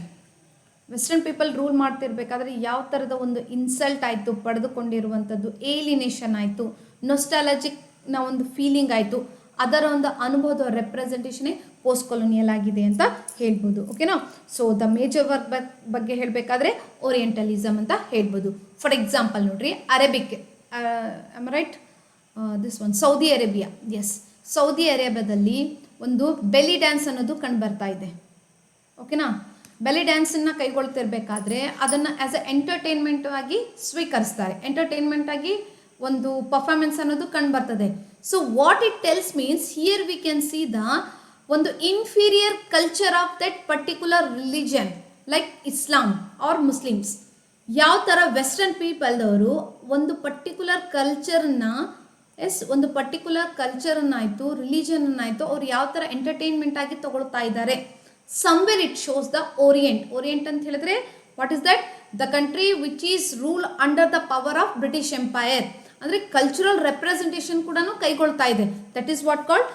western people rule ಮಾಡ್ತಿರ್ಬೇಕಾದ್ರೆ ಯಾವ ಥರದ ಒಂದು insult ಆಯಿತು, ಪಡೆದುಕೊಂಡಿರುವಂಥದ್ದು ಏಲಿನೇಷನ್ ಆಯಿತು, ನೊಸ್ಟಾಲಜಿಕ್ನ ಒಂದು feeling ಆಯಿತು, ಅದರ ಒಂದು ಅನುಭವದ ರೆಪ್ರೆಸೆಂಟೇಷನೇ ಪೋಸ್ಟ್ ಕೊಲೋನಿಯಲ್ ಆಗಿದೆ ಅಂತ ಹೇಳ್ಬೋದು. ಓಕೆನಾ. ಸೊ ದ ಮೇಜರ್ ವರ್ಕ್ ಬಗ್ಗೆ ಹೇಳಬೇಕಾದ್ರೆ ಓರಿಯೆಂಟಲಿಸಮ್ ಅಂತ ಹೇಳ್ಬೋದು. ಫಾರ್ ಎಕ್ಸಾಂಪಲ್ ನೋಡ್ರಿ, Arabic, right, this one Saudi Arabia. Yes, Saudi ಅರೇಬಿಯಾದಲ್ಲಿ ಒಂದು ಬೆಲಿ ಡ್ಯಾನ್ಸ್ ಅನ್ನೋದು ಕಂಡು ಬರ್ತಾ ಇದೆ. ಓಕೆನಾ. ಬೆಲಿ ಡ್ಯಾನ್ಸನ್ನು ಕೈಗೊಳ್ತಿರ್ಬೇಕಾದ್ರೆ ಅದನ್ನು ಆ್ಯಸ್ ಎ ಎಂಟರ್ಟೈನ್ಮೆಂಟ್ ಆಗಿ ಸ್ವೀಕರಿಸ್ತಾರೆ, ಎಂಟರ್ಟೈನ್ಮೆಂಟ್ ಆಗಿ ಒಂದು ಪರ್ಫಾರ್ಮೆನ್ಸ್ ಅನ್ನೋದು ಕಂಡು ಬರ್ತದೆ. So what it tells means, here we can see the ಒಂದು inferior culture of that particular religion like Islam or Muslims. ಯಾವ ಥರ ವೆಸ್ಟರ್ನ್ ಪೀಪಲ್ದವರು ಒಂದು ಪರ್ಟಿಕ್ಯುಲರ್ ಕಲ್ಚರನ್ನ, ಒಂದು ಪರ್ಟಿಕ್ಯುಲರ್ ಕಲ್ಚರನ್ನಾಯಿತು, ರಿಲಿಜನನ್ನಾಯಿತು, ಅವ್ರು ಯಾವ ಥರ ಎಂಟರ್ಟೈನ್ಮೆಂಟ್ ಆಗಿ ತಗೊಳ್ತಾ ಇದ್ದಾರೆ. somewhere it shows the orient ಅಂತ ಹೇಳಿದ್ರೆ what is that, the country which is ruled under the power of British Empire, ಅಂದರೆ ಕಲ್ಚರಲ್ ರೆಪ್ರೆಸೆಂಟೇಷನ್ ಕೂಡ ಕೈಗೊಳ್ತಾ ಇದೆ. That is what called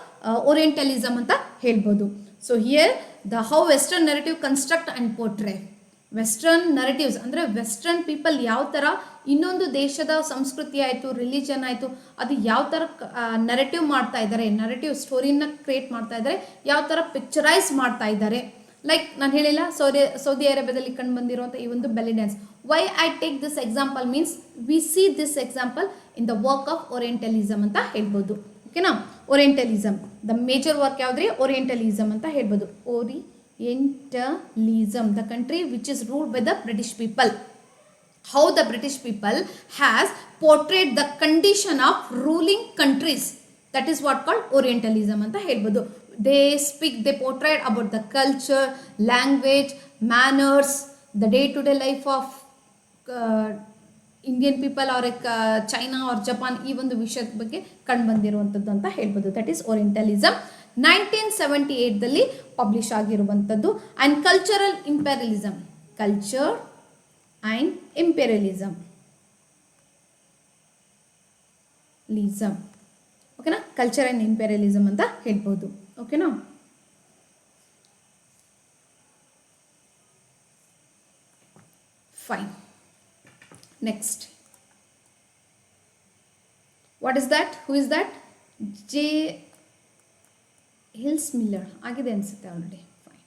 Orientalism ಅಂತ ಹೇಳ್ಬೋದು. So here the how western narrative construct and portray, western narratives ಅಂದರೆ western people ಯಾವ ಥರ ಇನ್ನೊಂದು ದೇಶದ ಸಂಸ್ಕೃತಿ ಆಯಿತು, ರಿಲಿಜನ್ ಆಯಿತು, ಅದು ಯಾವ ಥರ ನರೇಟಿವ್ ಮಾಡ್ತಾ ಇದ್ದಾರೆ, ನರೇಟಿವ್ ಸ್ಟೋರಿನ ಕ್ರಿಯೇಟ್ ಮಾಡ್ತಾ ಇದ್ದಾರೆ, ಯಾವ ಥರ ಪಿಕ್ಚರೈಸ್ ಮಾಡ್ತಾ ಇದ್ದಾರೆ. ಲೈಕ್ ನಾನು ಹೇಳಿಲ್ಲ, ಸೌದಿ ಅರೇಬಿಯಾದಲ್ಲಿ ಕಂಡು ಬಂದಿರುವಂಥ ಈ ಒಂದು belly dance. Why I take this example means we see this example in the work of Orientalism ಅಂತ ಹೇಳ್ಬೋದು. ಓಕೆನಾ. ಓರಿಯೆಂಟಲಿಸಮ್ ದ ಮೇಜರ್ ವರ್ಕ್ ಯಾವುದ್ರಿ, ಓರಿಯೆಂಟಲಿಸಮ್ ಅಂತ ಹೇಳ್ಬೋದು. Orientalism, the country which is ruled by the British people. How the British people has portrayed the condition of ruling countries that is what called Orientalism ಅಂತ ಹೇಳ್ಬೋದು. They portrait about the culture, language, manners, the day to day life of Indian people or China or Japan, ಈ ಒಂದು ವಿಷಯದ ಬಗ್ಗೆ ಕಂಡು ಬಂದಿರುವಂಥದ್ದು ಅಂತ ಹೇಳ್ಬೋದು. That is Orientalism. 1978ದಲ್ಲಿ ಪಬ್ಲಿಷ್ ಆಗಿರುವಂಥದ್ದು. And cultural imperialism, culture and imperialism, ಓಕೆನಾ, ಕಲ್ಚರ್ ಆ್ಯಂಡ್ ಇಂಪೆರಿಯಲಿಸಮ್ ಅಂತ ಹೇಳ್ಬೋದು. ಓಕೆನಾ, fine. Next, what is that? Who is that? J Hillis Miller ಆಗಿದೆ ಅನಿಸುತ್ತೆ ಆಲ್ರೆಡಿ. ಫೈನ್,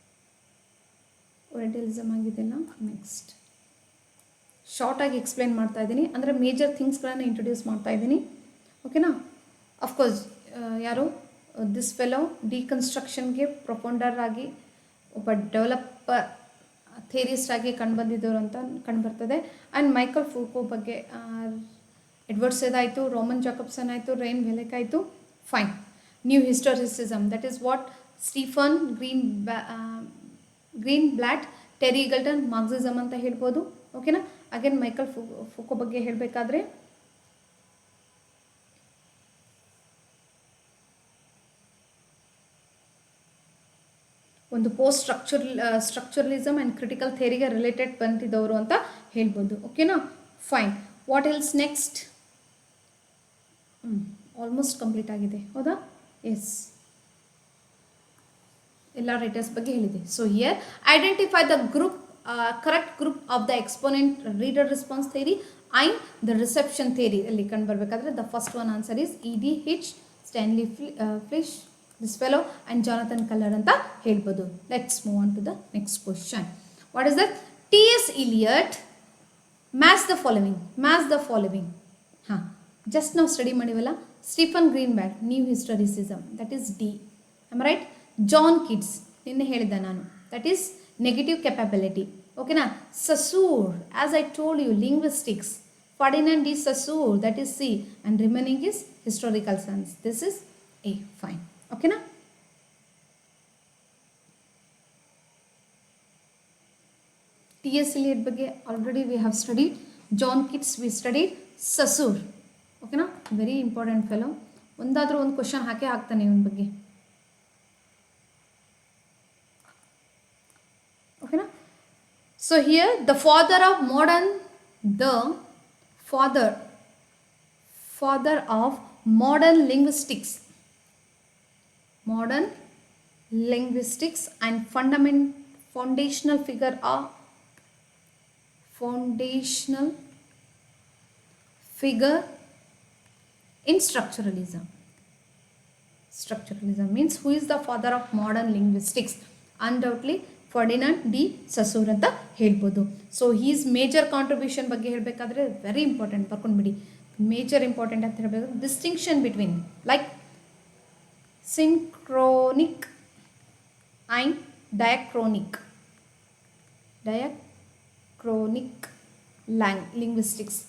ಓರಿಯೆಂಟಲಿಸಮ್ ಆಗಿದೆಲ್ಲ. ನೆಕ್ಸ್ಟ್, ಶಾರ್ಟಾಗಿ ಎಕ್ಸ್ಪ್ಲೇನ್ ಮಾಡ್ತಾ ಇದ್ದೀನಿ, ಅಂದರೆ ಮೇಜರ್ ಥಿಂಗ್ಸ್ಗಳನ್ನು ಇಂಟ್ರೊಡ್ಯೂಸ್ ಮಾಡ್ತಾ ಇದ್ದೀನಿ. ಓಕೆನಾ, ಅಫ್ಕೋರ್ಸ್ ಯಾರು ದಿಸ್ ಫೆಲೋ ಡಿಕನ್ಸ್ಟ್ರಕ್ಷನ್ಗೆ ಪ್ರೊಫೌಂಡರ್ ಆಗಿ ಒಬ್ಬ ಡೆವಲಪರ್ ಥೇರಿಸ್ಟ್ ಆಗಿ ಕಂಡುಬಂದಿದ್ದವರು ಅಂತ ಕಂಡುಬರ್ತದೆ. ಆ್ಯಂಡ್ ಮೈಕಲ್ ಫೂಕೋ ಬಗ್ಗೆ ಎಡ್ವರ್ಡ್ ಸೇದ್ ಆಯಿತು, ರೋಮನ್ ಜಾಕಬ್ಸನ್ ಆಯಿತು, ರೈನ್ ವೆಲೆಕ್ ಆಯಿತು. Fine. New historicism, that is what Stephen Greenblatt, Terry Eagleton, Marxism ಅಂತ ಹೇಳ್ಬೋದು. ಓಕೆನಾ, ಅಗೇನ್ ಮೈಕಲ್ ಫೂಕೋ ಬಗ್ಗೆ ಹೇಳಬೇಕಾದ್ರೆ ಒಂದು ಪೋಸ್ಟ್ ಸ್ಟ್ರಕ್ಚರಲಿಸಮ್ ಆ್ಯಂಡ್ ಕ್ರಿಟಿಕಲ್ ಥಿಯರಿಗೆ ರಿಲೇಟೆಡ್ ಬಂದಿದ್ದವರು ಅಂತ ಹೇಳ್ಬೋದು. ಓಕೆನಾ, fine. What else next? Almost complete ಆಗಿದೆ, ಹೌದಾ? ಎಸ್, ಎಲ್ಲ ರೈಟರ್ಸ್ ಬಗ್ಗೆ ಹೇಳಿದೆ. So here identify the group, correct group of the exponent reader response theory and the reception theory ಅಲ್ಲಿ ಕಂಡು ಬರಬೇಕಾದ್ರೆ the first one answer is E.D. Hitch, Stanley Fish, this fellow and Jonathan Culler ಅಂತ ಹೇಳ್ಬೋದು. Let's move on to the next question. What is that? T.S. Eliot match the following. ಹಾಂ, just ನಾವು study ಮಾಡಿವಲ್ಲ. Stephen Greenblatt, new historicism, that is D. Am right. John Keats, ನಿನ್ನೆ ಹೇಳಿದ್ದೆ ನಾನು, that is negative capability. ಓಕೆನಾ. Saussure, as I told you, linguistics. Ferdinand de Saussure, that is C, and remaining is historical science. This is A. Fine. ಓಕೆನಾ. T.S. Eliot ಬಗ್ಗೆ already we have studied. John Keats we studied. Saussure, ಓಕೆನಾ, very important fellow. ಒಂದಾದರೂ ಒಂದು question ಹಾಕೇ ಹಾಕ್ತಾನೆ ಇವನ ಬಗ್ಗೆ. ಓಕೆನಾ. So here the father of modern linguistics and foundational figure in structuralism. Structuralism means who is the father of modern linguistics? Undoubtedly Ferdinand de Saussure ಅಂತ ಹೇಳ್ಬೋದು. So he's major contribution ಬಗ್ಗೆ ಹೇಳಬೇಕಾದ್ರೆ ವೆರಿ ಇಂಪಾರ್ಟೆಂಟ್, ಬರ್ಕೊಂಡ್ಬಿಡಿ. Major important ಅಂತ ಹೇಳಬೇಕು. Distinction between like synchronic and diachronic linguistics.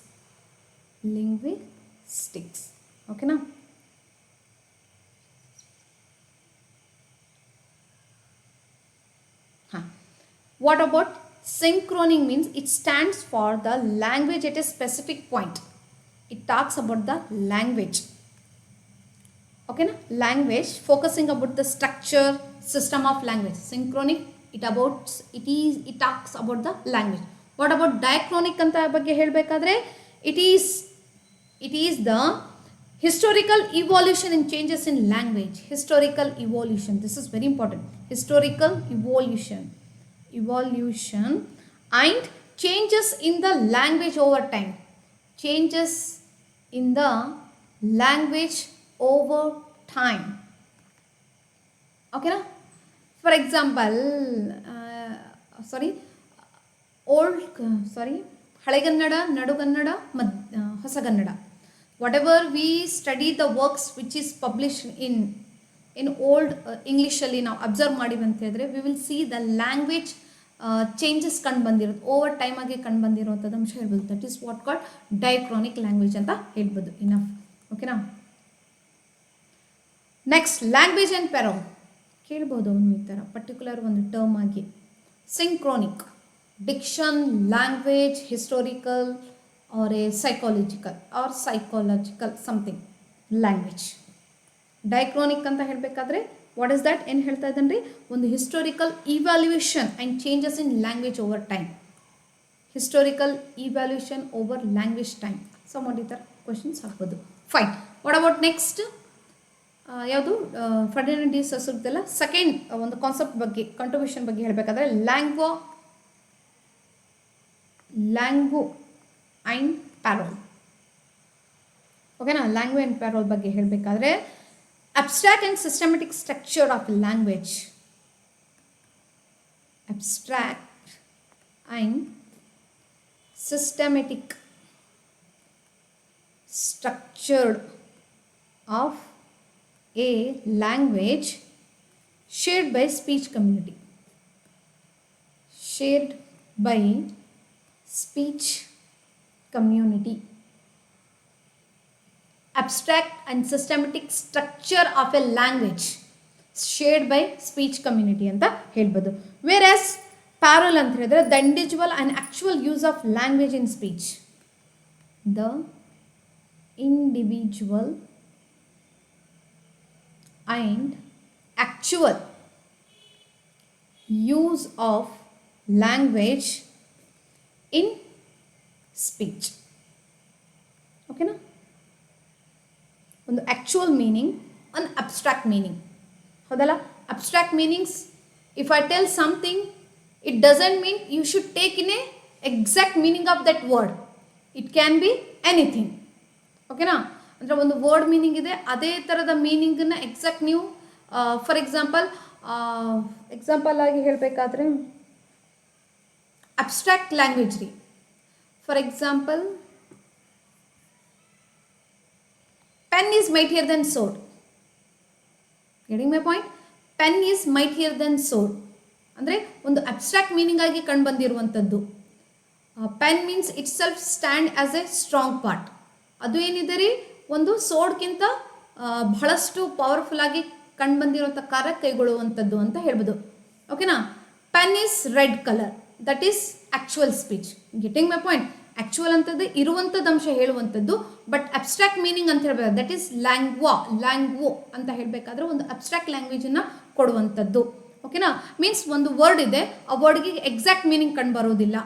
ಓಕೆನಾ. What about synchronic? Means it stands for the language at a specific point. It talks about the language. Okay na? Language focusing about the structure, system of language. Synchronic, it talks about the language. What about diachronic anta ಬಗ್ಗೆ ಹೇಳಬೇಕಾದ್ರೆ it is the historical evolution and changes in language. Historical evolution, this is very important. Historical evolution and changes in the language over time. Changes in the language over time. Okay na? For example, ಹಳೆಗನ್ನಡ, ನಡುಗನ್ನಡ, ಹೊಸಗನ್ನಡ. Whatever we study the works which is published in old English ಅಲ್ಲಿ ನಾವು observe ಮಾಡಿ ಅಂತ ಹೇಳಿದ್ರೆ we will see the language changes ಕಂಡು ಬಂದಿರೋದು, over time ಆಗಿ ಕಂಡು ಬಂದಿರೋಂಥದ್ದು ಅಂಶ ಹೇಳ್ಬೋದು. That is what called diachronic language ಅಂತ ಹೇಳ್ಬೋದು. ಇನಫ್. ಓಕೆನಾ. ನೆಕ್ಸ್ಟ್ ಲ್ಯಾಂಗ್ವೇಜ್ ಆ್ಯಂಡ್ ಪೆರೋಲ್ ಕೇಳ್ಬೋದು ಅವನು ಈ ಥರ ಪರ್ಟಿಕ್ಯುಲರ್ ಒಂದು ಟರ್ಮ್ ಆಗಿ. Synchronic diction, language, historical or a psychological or psychological something language. Diachronic ಅಂತ ಹೇಳಬೇಕಾದ್ರೆ ವಾಟ್ ಇಸ್ ದ್ಯಾಟ್, ಏನು ಹೇಳ್ತಾ ಇದ್ದಾನೆ ರೀ, ಒಂದು historical evaluation and changes in language over time. Historical evaluation over language time. So ಈ ಥರ ಕ್ವಶನ್ಸ್ ಹಾಕ್ಬೋದು. ಫೈನ್. ವಾಟ್ ಅಬೌಟ್ ನೆಕ್ಸ್ಟ್ ಯಾವುದು ಫರ್ಡಿನಾಂಡ್ ಡಿ ಸೊಸುಗ್ದೆಲ್ಲ ಸೆಕೆಂಡ್ ಒಂದು ಕಾನ್ಸೆಪ್ಟ್ ಬಗ್ಗೆ ಕಂಟ್ರಿಬ್ಯೂಷನ್ ಬಗ್ಗೆ ಹೇಳಬೇಕಾದ್ರೆ ಲ್ಯಾಂಗ್ವೋ ಆ್ಯಂಡ್ ಪ್ಯಾರೋಲ್. ಓಕೆನಾ, ಲ್ಯಾಂಗ್ವೇಜ್ ಆ್ಯಂಡ್ ಪ್ಯಾರೋಲ್ ಬಗ್ಗೆ ಹೇಳಬೇಕಾದ್ರೆ abstract and systematic structure of language. Abstract and systematic structure of a language shared by speech community. Shared by speech community. Abstract and systematic structure of a language shared by speech community ಅಂತ ಹೇಳ್ಬೋದು. Whereas parallel ಅಂತ ಹೇಳಿದ್ರೆ the individual and actual use of language in speech. The individual and actual use of language in speech. ಓಕೆನಾ, ಒಂದು actual meaning, ಒಂದು abstract meaning. ಹೌದಲ್ಲ, abstract meanings, if I tell something it doesn't mean you should take in a exact meaning of that word. It can be anything. ಓಕೆನಾ, ಅಂದರೆ ಒಂದು word meaning ಇದೆ, ಅದೇ ಥರದ ಮೀನಿಂಗನ್ನು ಎಕ್ಸಾಕ್ಟ್ ನೀವು ಫಾರ್ ಎಕ್ಸಾಂಪಲ್ ಆಗಿ ಹೇಳಬೇಕಾದ್ರೆ ಅಬ್ಸ್ಟ್ರಾಕ್ಟ್ ಲ್ಯಾಂಗ್ವೇಜ್ ರೀ. For example pen is mightier than sword. Getting my point? Pen is mightier than sword ಅಂದರೆ ಒಂದು ಅಬ್ಸ್ಟ್ರಾಕ್ಟ್ ಮೀನಿಂಗ್ ಆಗಿ ಕಂಡು ಬಂದಿರುವಂಥದ್ದು. Pen means itself stand as a strong part. ಅದು ಏನಿದೆ ರೀ, ಒಂದು ಸೋಡ್ಗಿಂತ ಬಹಳಷ್ಟು ಪವರ್ಫುಲ್ ಆಗಿ ಕಂಡು ಬಂದಿರುವಂಥ ಕಾರ್ಯ ಕೈಗೊಳ್ಳುವಂಥದ್ದು ಅಂತ ಹೇಳ್ಬೋದು. ಓಕೆನಾ, pen is red colour, that is actual speech. Getting my point? Actual ಅಂತದ್ದು ಇರುವಂಥದ್ದು ಅಂಶ ಹೇಳುವಂಥದ್ದು. ಬಟ್ ಅಬ್ಸ್ಟ್ರಾಕ್ಟ್ ಮೀನಿಂಗ್ ಅಂತ ಹೇಳ್ಬೇಕು, ದಟ್ ಈಸ್ ಲ್ಯಾಂಗ್ವೋ ಅಂತ ಹೇಳಬೇಕಾದ್ರೆ ಒಂದು ಅಬ್ಸ್ಟ್ರಾಕ್ಟ್ ಲ್ಯಾಂಗ್ವೇಜನ್ನು ಕೊಡುವಂಥದ್ದು. ಓಕೆನಾ, ಮೀನ್ಸ್ ಒಂದು ವರ್ಡ್ ಇದೆ, ಆ ವರ್ಡ್ಗೆ ಎಕ್ಸಾಕ್ಟ್ ಮೀನಿಂಗ್ ಕಂಡು ಬರೋದಿಲ್ಲ.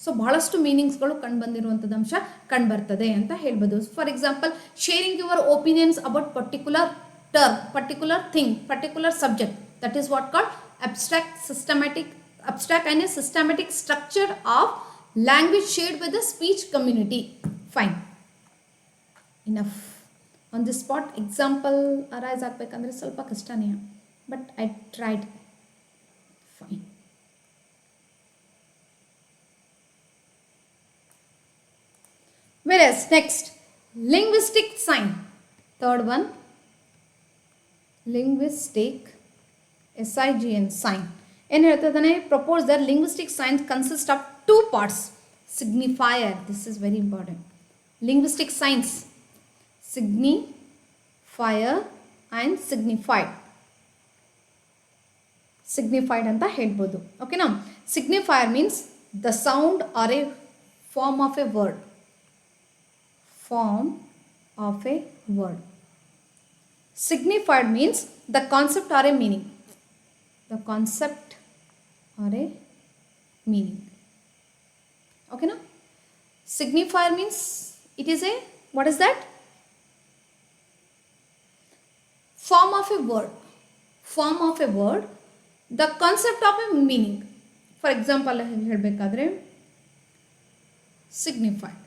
ಸೊ ಬಹಳಷ್ಟು ಮೀನಿಂಗ್ಸ್ಗಳು ಕಂಡು ಬಂದಿರುವಂಥದ್ದು ಅಂಶ ಕಂಡು ಬರ್ತದೆ ಅಂತ ಹೇಳ್ಬೋದು. For example sharing your opinions about particular term, particular thing, particular subject, that is what called abstract and a systematic structure of language shared with the speech community. Fine, enough. On this spot example arise ಆಗಬೇಕಂದ್ರೆ ಸ್ವಲ್ಪ ಕಷ್ಟನೇ, but I tried. Fine. Whereas next linguistic sign, third one, linguistic SIGN sign. ಏನು ಹೇಳ್ತಿದ್ದಾನೆ, propose that linguistic signs consist of two parts. Signifier, this is very important. Linguistic signs, signifier and signified. Signified ಅಂತ ಹೇಳ್ಬೋದು. ಓಕೆನಾ, signifier means the sound or a form of a word. Form of a word. Signified means the concept or a meaning. The concept or a meaning. Okay na? Signifier means it is a, what is that? Form of a word. Form of a word. The concept of a meaning. For example, ಹೇಳಬೇಕಾದ್ರೆ signified.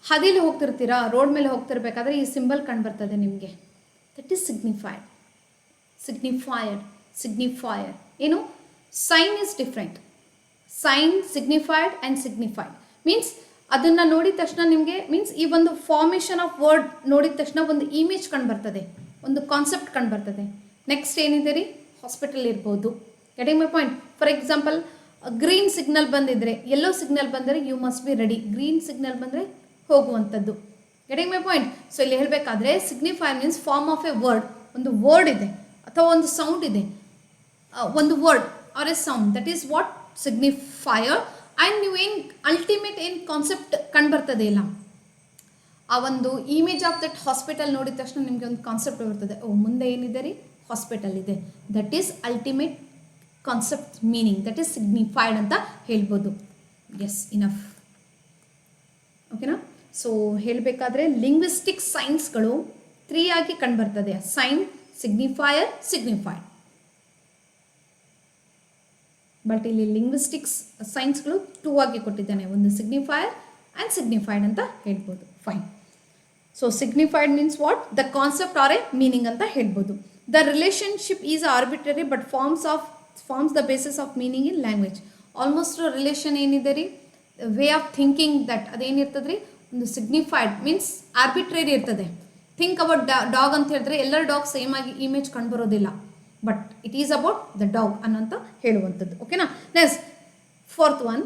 ಹಾದಿಲಿ ಹೋಗ್ತಿರ್ತೀರಾ, road ಮೇಲೆ ಹೋಗ್ತಿರ್ಬೇಕಾದ್ರೆ ಈ symbol ಕಂಡು ಬರ್ತದೆ ನಿಮಗೆ, that is signified. Signifier ಏನು, sign is different. Sign, signified and signified means ಅದನ್ನು ನೋಡಿದ ತಕ್ಷಣ ನಿಮಗೆ ಮೀನ್ಸ್ ಈ ಒಂದು ಫಾರ್ಮೇಷನ್ ಆಫ್ ವರ್ಡ್ ನೋಡಿದ ತಕ್ಷಣ ಒಂದು ಇಮೇಜ್ ಕಂಡು ಬರ್ತದೆ, ಒಂದು ಕಾನ್ಸೆಪ್ಟ್ ಕಂಡು ಬರ್ತದೆ. ನೆಕ್ಸ್ಟ್ ಏನಿದೆ ರೀ, ಹಾಸ್ಪಿಟಲ್ ಇರ್ಬೋದು. Getting my point. For example green signal ಬಂದಿದ್ರೆ, ಯೆಲ್ಲೋ ಸಿಗ್ನಲ್ ಬಂದರೆ you must be ready, green signal ಬಂದರೆ ಹೋಗುವಂಥದ್ದು. Getting my point. ಸೊ ಇಲ್ಲಿ ಹೇಳಬೇಕಾದ್ರೆ signifier means form of a word, ಒಂದು ವರ್ಡ್ ಇದೆ ಅಥವಾ ಒಂದು ಸೌಂಡ್ ಇದೆ, ಒಂದು word or a sound, that is what signifier. And ನೀವು ಏನು ಅಲ್ಟಿಮೇಟ್ ಏನು ಕಾನ್ಸೆಪ್ಟ್ ಕಂಡುಬರ್ತದೆ ಇಲ್ಲ, ಆ ಒಂದು ಇಮೇಜ್ ಆಫ್ ದಟ್ ಹಾಸ್ಪಿಟಲ್ ನೋಡಿದ ತಕ್ಷಣ ನಿಮಗೆ ಒಂದು ಕಾನ್ಸೆಪ್ಟ್ ಬರ್ತದೆ, ಓ ಮುಂದೆ ಏನಿದೆ ರೀ, ಹಾಸ್ಪಿಟಲ್ ಇದೆ. That is ultimate concept meaning, that is signified ಅಂತ ಹೇಳ್ಬೋದು. Yes, enough. ಓಕೆನಾ. ಸೊ ಹೇಳಬೇಕಾದ್ರೆ ಲಿಂಗ್ವಿಸ್ಟಿಕ್ ಸೈನ್ಸ್ಗಳು 3 ಆಗಿ ಕಂಡುಬರ್ತದೆ, ಸೈನ್, ಸಿಗ್ನಿಫೈಯರ್, ಸಿಗ್ನಿಫೈಡ್. ಬಟ್ ಇಲ್ಲಿ ಲಿಂಗ್ವಿಸ್ಟಿಕ್ಸ್ ಸೈನ್ಸ್ಗಳು 2 ಆಗಿ ಕೊಟ್ಟಿದ್ದಾನೆ, ಒಂದು ಸಿಗ್ನಿಫೈಯರ್ ಆ್ಯಂಡ್ ಸಿಗ್ನಿಫೈಡ್ ಅಂತ ಹೇಳ್ಬೋದು. Fine. So signified means what, the concept R a meaning ಅಂತ ಹೇಳ್ಬೋದು. The relationship is arbitrary but forms the basis of meaning in language. Almost relation ಏನಿದೆ ರೀ, ವೇ ಆಫ್ ಥಿಂಕಿಂಗ್ ದಟ್ ಅದೇನಿರ್ತದೆ ರೀ, ಒಂದು signified means arbitrary ಇರ್ತದೆ. Think about dog ಅಂತ ಹೇಳಿದ್ರೆ ಎಲ್ಲರ ಡಾಗ್ ಸೇಮ್ ಆಗಿ ಇಮೇಜ್ ಕಂಡುಬರೋದಿಲ್ಲ, but it is about the dog ಅನ್ನೋಂತ ಹೇಳುವಂಥದ್ದು. ಓಕೆನಾ. Next 4th one,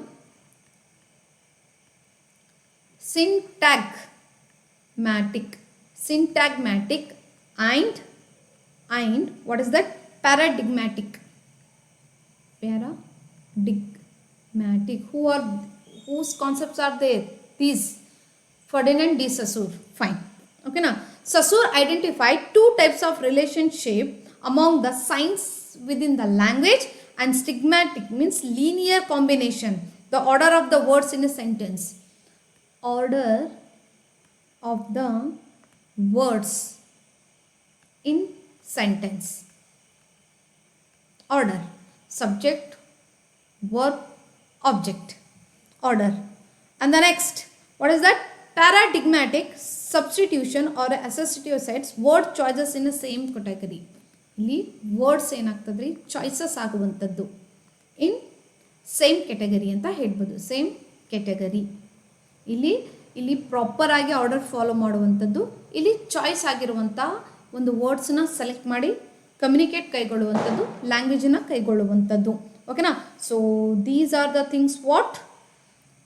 syntagmatic. Syntagmatic and what is that? Paradigmatic. Paradigmatic. Whose concepts are there? These. Ferdinand de Saussure. Fine. Okay now. Saussure identified 2 types of relationship among the signs within the language, and stigmatic means linear combination, the order of the words in a sentence. Order of the words in sentence. Order, subject, verb, object. Order. And the next, what is that? Paradigmatic, substitution or associative sets, word choices in the same category. ಇಲ್ಲಿ words ಏನಾಗ್ತದೆ ರೀ, choices ಆಗುವಂಥದ್ದು in same category ಅಂತ ಹೇಳ್ಬೋದು. Same category. ಇಲ್ಲಿ proper ಆಗಿ order follow ಮಾಡುವಂಥದ್ದು, ಇಲ್ಲಿ ಚಾಯ್ಸ್ ಆಗಿರುವಂಥ ಒಂದು ವರ್ಡ್ಸನ್ನ ಸೆಲೆಕ್ಟ್ ಮಾಡಿ ಕಮ್ಯುನಿಕೇಟ್ ಕೈಗೊಳ್ಳುವಂಥದ್ದು, ಲ್ಯಾಂಗ್ವೇಜನ್ನು ಕೈಗೊಳ್ಳುವಂಥದ್ದು. ಓಕೆನಾ. So these are the things what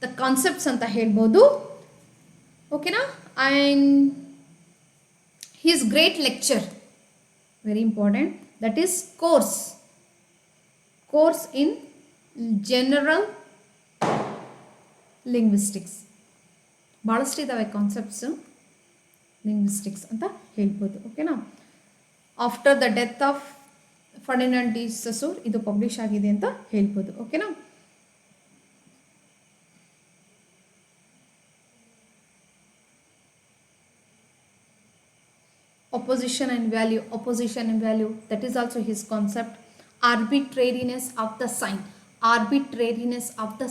the concepts ಅಂತ ಹೇಳ್ಬೋದು. ಓಕೆನಾ. And his great lecture, very important, that is course in general linguistics. ಭಾಳಷ್ಟು ಇದ್ದಾವೆ ಕಾನ್ಸೆಪ್ಟ್ಸು ಲಿಂಗ್ವಿಸ್ಟಿಕ್ಸ್ ಅಂತ ಹೇಳ್ಬೋದು. ಓಕೆನಾ. After the death of Ferdinand de Saussure ಇದು ಪಬ್ಲಿಷ್ ಆಗಿದೆ ಅಂತ ಹೇಳ್ಬೋದು. ಓಕೆನಾ. Opposition and value, that is also his concept. Arbitrariness of the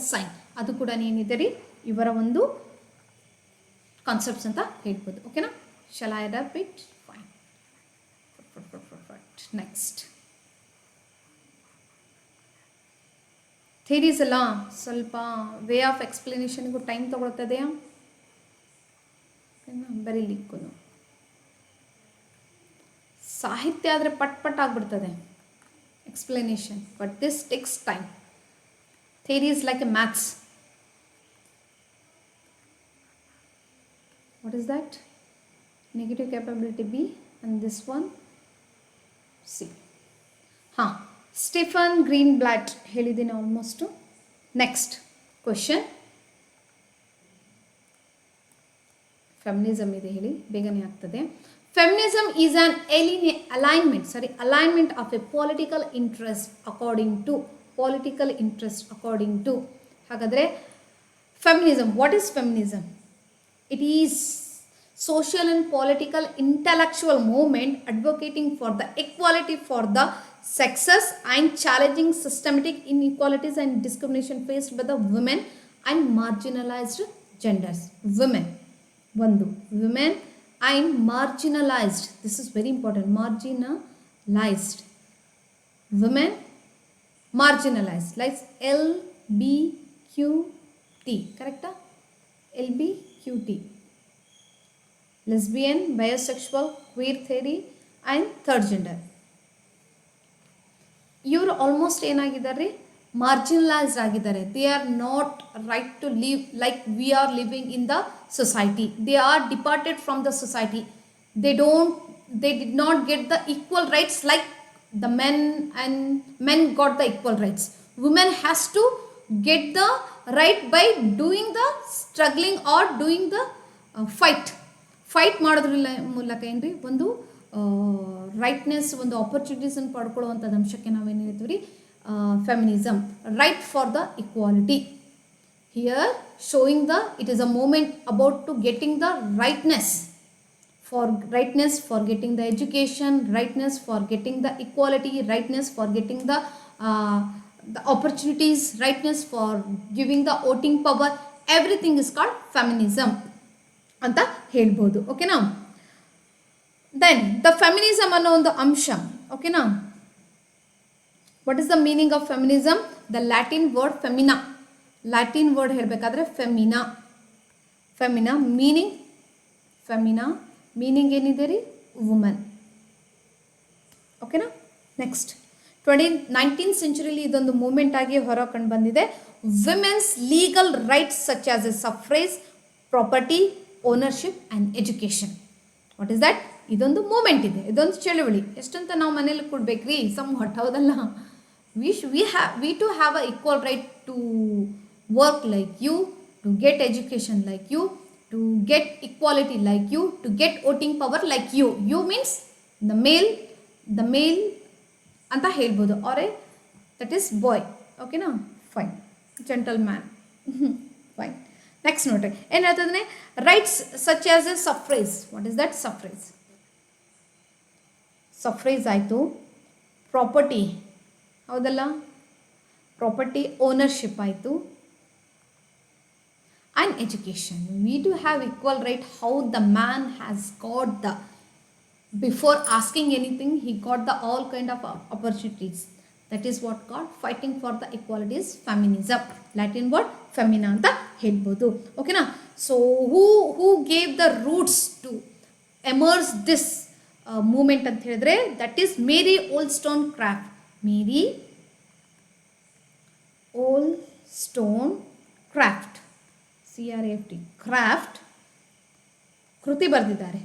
sign, ಅದು ಕೂಡ ಏನಿದೆ ರೀ ಇವರ ಒಂದು ಕಾನ್ಸೆಪ್ಟ್ಸ್ ಅಂತ ಹೇಳ್ಬೋದು. ಓಕೆನಾ. Shall I rub it? Fine. Next theories ಎಲ್ಲ ಸ್ವಲ್ಪ ವೇ ಆಫ್ ಎಕ್ಸ್ಪ್ಲನೇಷನ್ಗೂ ಟೈಮ್ ತಗೊಳ್ತದೆಯಾ? ಬರೀಲಿಕ್ಕೂ ಸಾಹಿತ್ಯ ಆದರೆ ಪಟ್ ಆಗಿಬಿಡ್ತದೆ explanation, but this takes time. Theory is like a maths. What is that? Negative capability B and this one C. ಹಾಂ, ಸ್ಟೀಫನ್ ಗ್ರೀನ್ಬ್ಲಾಟ್ ಹೇಳಿದ್ದೀನಿ ಆಲ್ಮೋಸ್ಟು. ನೆಕ್ಸ್ಟ್ ಕ್ವೆಶನ್, ಫೆಮಿನಿಸಮ್ ಇದೆ ಹೇಳಿ, ಬೇಗನೆ ಆಗ್ತದೆ. Feminism is an alignment of a political interest according to. ಹಾಗಾದರೆ feminism, what is feminism? It is social and political intellectual movement advocating for the equality for the sexes and challenging systematic inequalities and discrimination faced by the women and marginalized genders. Women and marginalized, this is very important, marginalized women, marginalized, like LBQT, correct? LBQT, lesbian, bisexual, queer theory and third gender. ಇವರು almost ಏನಾಗಿದ್ದಾರೆ, marginalised ಆಗಿದ್ದಾರೆ. They are not right to live like we are living in the society. They are departed from the society. They did not get the equal rights like the men, and men got the equal rights. Women has to get the right by doing the struggling or doing the fight ಮಾಡೋದ್ರ ಮೂಲಕ ಏನ್ರಿ ಒಂದು ರೈಟ್ನೆಸ್, ಒಂದು ಆಪರ್ಚುನಿಟೀಸನ್ನು ಪಡ್ಕೊಳ್ಳುವಂಥದ್ದು ಅಂಶಕ್ಕೆ ನಾವೇನು ಹೇಳ್ತೀವಿ ರೀ, feminism, right for the equality. Here showing it is a moment about to getting the rightness for getting the education, rightness for getting the equality, rightness for getting the opportunities, rightness for giving the voting power. Everything is called feminism ಅಂತ ಹೇಳ್ಬೋದು. ಓಕೆನಾ? Then the feminism ಅನ್ನೋ ಒಂದು ಅಂಶ. ಓಕೆನಾ? What is the meaning of feminism? The Latin word Femina. Latin word ಹೇಳಬೇಕಾದ್ರೆ Femina. Meaning ಏನಿದೆ ರೀ? ವುಮನ್. ಓಕೆನಾ? ನೆಕ್ಸ್ಟ್ 19th ಸೆಂಚುರಿಲಿ ಇದೊಂದು ಮೂವ್ಮೆಂಟ್ ಆಗಿ ಹೊರ ಕಂಡು ಬಂದಿದೆ. Women's legal rights such as a suffrage, property, ownership and education. What is that? ಇದೊಂದು ಮೂಮೆಂಟ್ ಇದೆ, ಇದೊಂದು ಚಳುವಳಿ. ಎಷ್ಟಂತ ನಾವು ಮನೇಲಿ ಕೊಡ್ಬೇಕ್ರಿ? ಸಮ್ ಹೊಟ್, ಹೌದಲ್ಲ? We to have a equal right to work like you, to get education like you, to get equality like you, to get voting power like you. You means the male ಅಂತ ಹೇಳ್ಬೋದು, or that is boy. ಓಕೆನಾ? Fine. Gentleman. Fine. Next ನೋಡ್ರಿ ಏನು ಹೇಳ್ತಂದ್ರೆ, rights such as a suffrage. What is that? Suffrage ಆಯಿತು. Property, ಹೌದಲ್ಲ? Property ownership ಆಯಿತು. And education. We do have equal right. How the man has got the, before asking anything, he got the all kind of opportunities. That is what called fighting for the equality is feminism. Latin word femina anta helbodu. Okay na? So who gave the roots to emerge this movement anta helidre, that is Mary Wollstonecraft. Mary Wollstonecraft, CRAFT, craft ಕೃತಿ ಬರೆದಿದ್ದಾರೆ.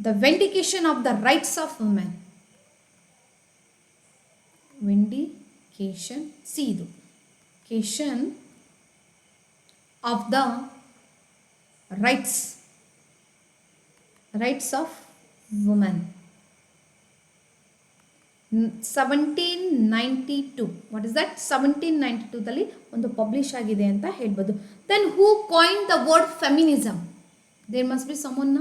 The vindication of the rights of women. Vindication, ಇದು ಕೇಶನ್ of the rights of women. 1792. What is that? 1792ದಲ್ಲಿ ಒಂದು publish ಆಗಿದೆ ಅಂತ ಹೇಳ್ಬೋದು. Then who coin the word feminism? There must be someone.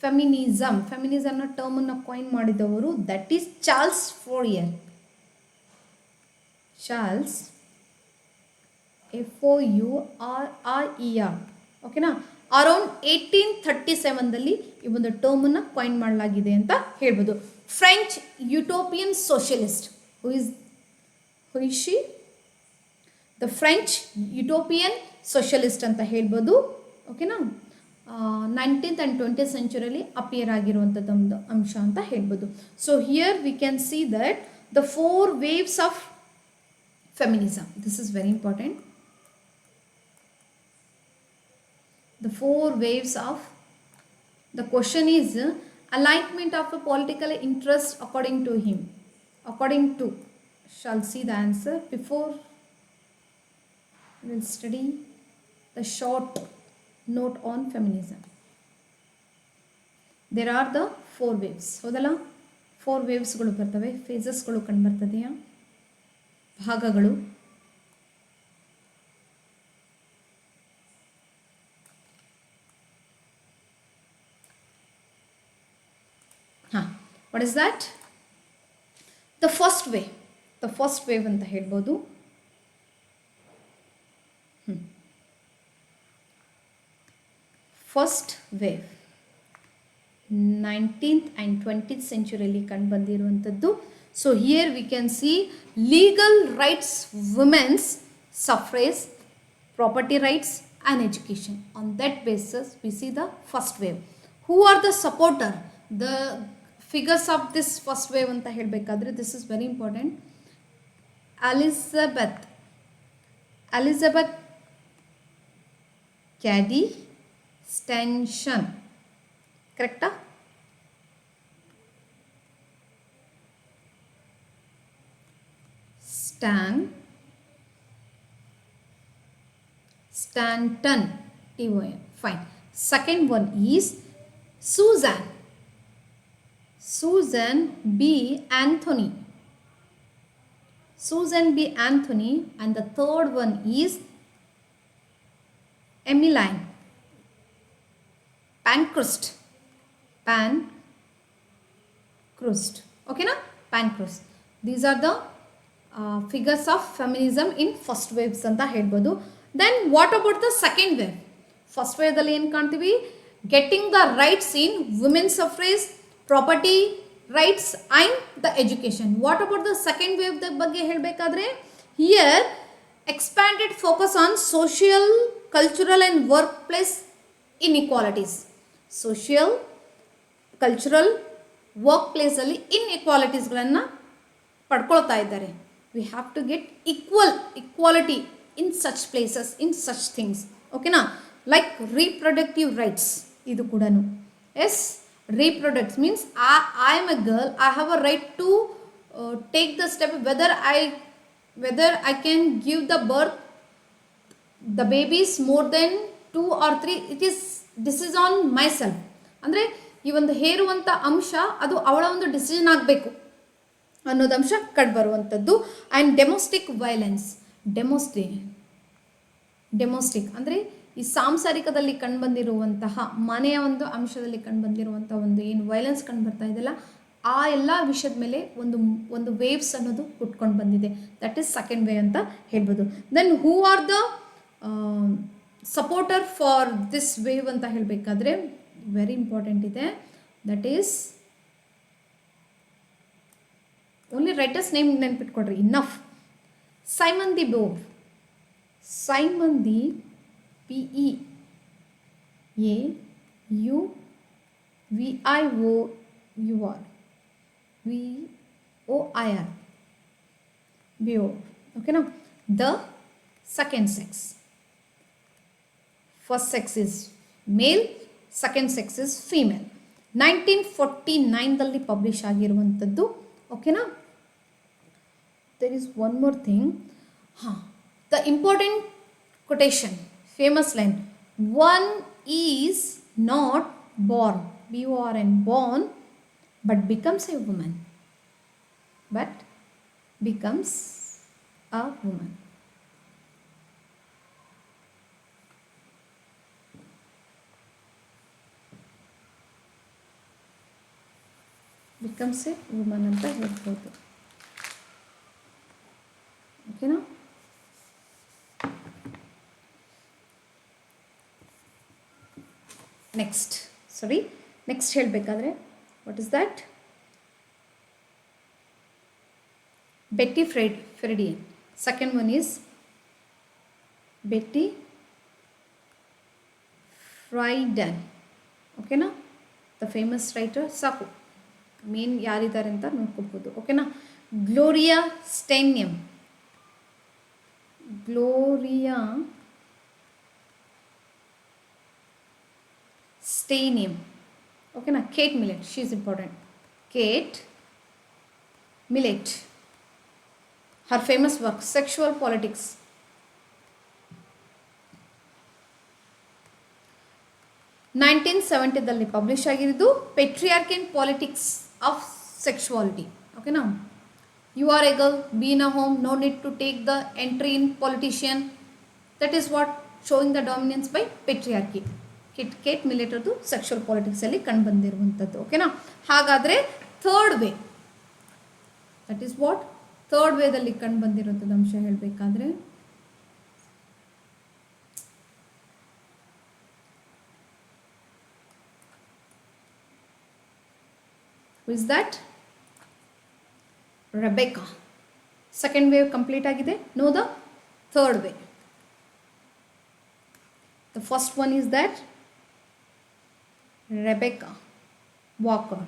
ಫೆಮಿನಿಸಮ್ನ ಟರ್ಮನ್ನು ಕಾಯಿನ್ ಮಾಡಿದವರು, that is Charles Fourier. FOURIER. ಓಕೆನಾ? ಅರೌಂಡ್ 1837ದಲ್ಲಿ ಈ ಒಂದು ಟರ್ಮನ್ನು ಕಾಯಿನ್ ಮಾಡಲಾಗಿದೆ ಅಂತ ಹೇಳ್ಬೋದು. French utopian socialist. Who is she? The French utopian socialist ಅಂತ ಹೇಳ್ಬೋದು. ಓಕೆನಾ? 19th and 20th ಸೆಂಚುರಿಯಲ್ಲಿ ಅಪಿಯರ್ ಆಗಿರುವಂಥದ್ದು ಒಂದು ಅಂಶ ಅಂತ ಹೇಳ್ಬೋದು. So here we can see that the 4 waves of feminism. This is very important. The 4 waves of, the question is alignment of a political interest according to him. According to, shall see the answer. Before we will study the short note on feminism. There are the 4 waves. ಹೌದಲ್ಲ? 4 ವೇವ್ಸ್ಗಳು ಬರ್ತವೆ, ಫೇಸಸ್ಗಳು ಕಂಡು ಬರ್ತದೆಯಾ, ಭಾಗಗಳು. What is that? The first wave ಅಂತ ಹೇಳ್ಬೋದು. First wave 19th and 20th ಸೆಂಚುರಿಯಲ್ಲಿ ಕಂಡು ಬಂದಿರುವಂಥದ್ದು. So here we can see legal rights, women's, suffrage, property rights and education. On that basis we see the first wave. Who are the supporter, the figures of this first wave anta helbekadre, this is very important. Elizabeth Cady Stanton, correct? Stanton, T-O-N, fine. Second one is Susan B. Anthony. And the third one is Emmeline Pankhurst. Okay na? Pankhurst. These are the figures of feminism in first waves anta helbodu. Then what about the second wave? First wave dalli ಏನು ಕಾಣ್ತೀವಿ, getting the rights in women's suffrage, property rights and the education. What about the second wave ಬಗ್ಗೆ ಹೇಳಬೇಕಾದ್ರೆ, here expanded focus on social, cultural and workplace inequalities. Social, cultural, workplace ಅಲ್ಲಿ ಇನ್ಇಕ್ವಾಲಿಟೀಸ್ಗಳನ್ನು ಪಡ್ಕೊಳ್ತಾ ಇದ್ದಾರೆ. We have to get equality in such places, in such things. Okay na? Like reproductive rights. Idu kudanu. Yes, reproduct means I am a girl, I have a right to take the step whether I can give the birth the babies more than 2 or 3. This is on myself. ಅಂದರೆ ಈ ಒಂದು ಹೇರುವಂಥ ಅಂಶ ಅದು ಅವಳ ಒಂದು decision ಆಗಬೇಕು ಅನ್ನೋದು ಅಂಶ ಕಂಡುಬರುವಂಥದ್ದು. ಆ್ಯಂಡ್ ಡೊಮೆಸ್ಟಿಕ್ ವೈಲೆನ್ಸ್, ಡೆಮೋಸ್ಟಿಕ್ ಅಂದರೆ ಈ ಸಾಂಸಾರಿಕದಲ್ಲಿ ಕಂಡುಬಂದಿರುವಂತಹ ಮನೆಯ ಒಂದು ಅಂಶದಲ್ಲಿ ಕಂಡುಬಂದಿರುವಂಥ ಒಂದು ಏನು ವೈಲೆನ್ಸ್ ಕಂಡುಬರ್ತಾ ಇದೆಯಲ್ಲ, ಆ ಎಲ್ಲ ವಿಷಯದ ಮೇಲೆ ಒಂದು ವೇವ್ಸ್ ಅನ್ನೋದು ಹುಟ್ಕೊಂಡು ಬಂದಿದೆ. ದಟ್ ಈಸ್ ಸೆಕೆಂಡ್ ವೇವ್ ಅಂತ ಹೇಳ್ಬೋದು. Then who are the supporter for this wave ಅಂತ ಹೇಳಬೇಕಾದ್ರೆ ವೆರಿ ಇಂಪಾರ್ಟೆಂಟ್ ಇದೆ. That is only writers name ನೆನ್ಪಿಟ್ಕೊಡ್ರಿ, enough. Simone de Beauvoir, Beour, okay now. The second sex, first sex is male, second sex is female. 1949 ದಲ್ಲಿ publish ಆಗಿರುವಂಥದ್ದು. ಓಕೆನಾ? there is one more thing. The important quotation, famous line, one is not born, B-O-R-N, born, but becomes a woman. Becomes a woman ಅಂತ ಹೇಳ್ಬೋದು. ಓಕೆನಾ? Next ಹೇಳಬೇಕಾದ್ರೆ what is that? Betty Friedan. Second one is Betty Friedan. ಓಕೆನಾ? The famous writer. ಸಾಕು, main ಯಾರಿದ್ದಾರೆ ಅಂತ ನೋಡ್ಕೋಬೋದು. ಓಕೆನಾ? ಗ್ಲೋರಿಯಾ ಸ್ಟೈನಿಯಂ. ಓಕೆನಾ? Kate millet, she is important. Kate millet, her famous work Sexual Politics. 1970 ದಲ್ಲಿ ಪಬ್ಲಿಷ್ ಆಗಿರೋದು Patriarchy and Politics of Sexuality. ಓಕೆನಾ? You are a girl, be in a home, no need to take the entry in politician. That is what showing the dominance by patriarchy. Kate Millett ಅದು sexual politics ಅಲ್ಲಿ ಕಂಡು ಬಂದಿರುವಂಥದ್ದು. ಓಕೆನಾ? ಹಾಗಾದರೆ third wave, that is what third ವೇದಲ್ಲಿ ಕಂಡು ಬಂದಿರುವಂಥದ್ದು ಅಂಶ ಹೇಳಬೇಕಾದ್ರೆ is that Rebecca. Second wave complete ಆಗಿದೆ. No the third wave. The first one is that Rebecca Walker.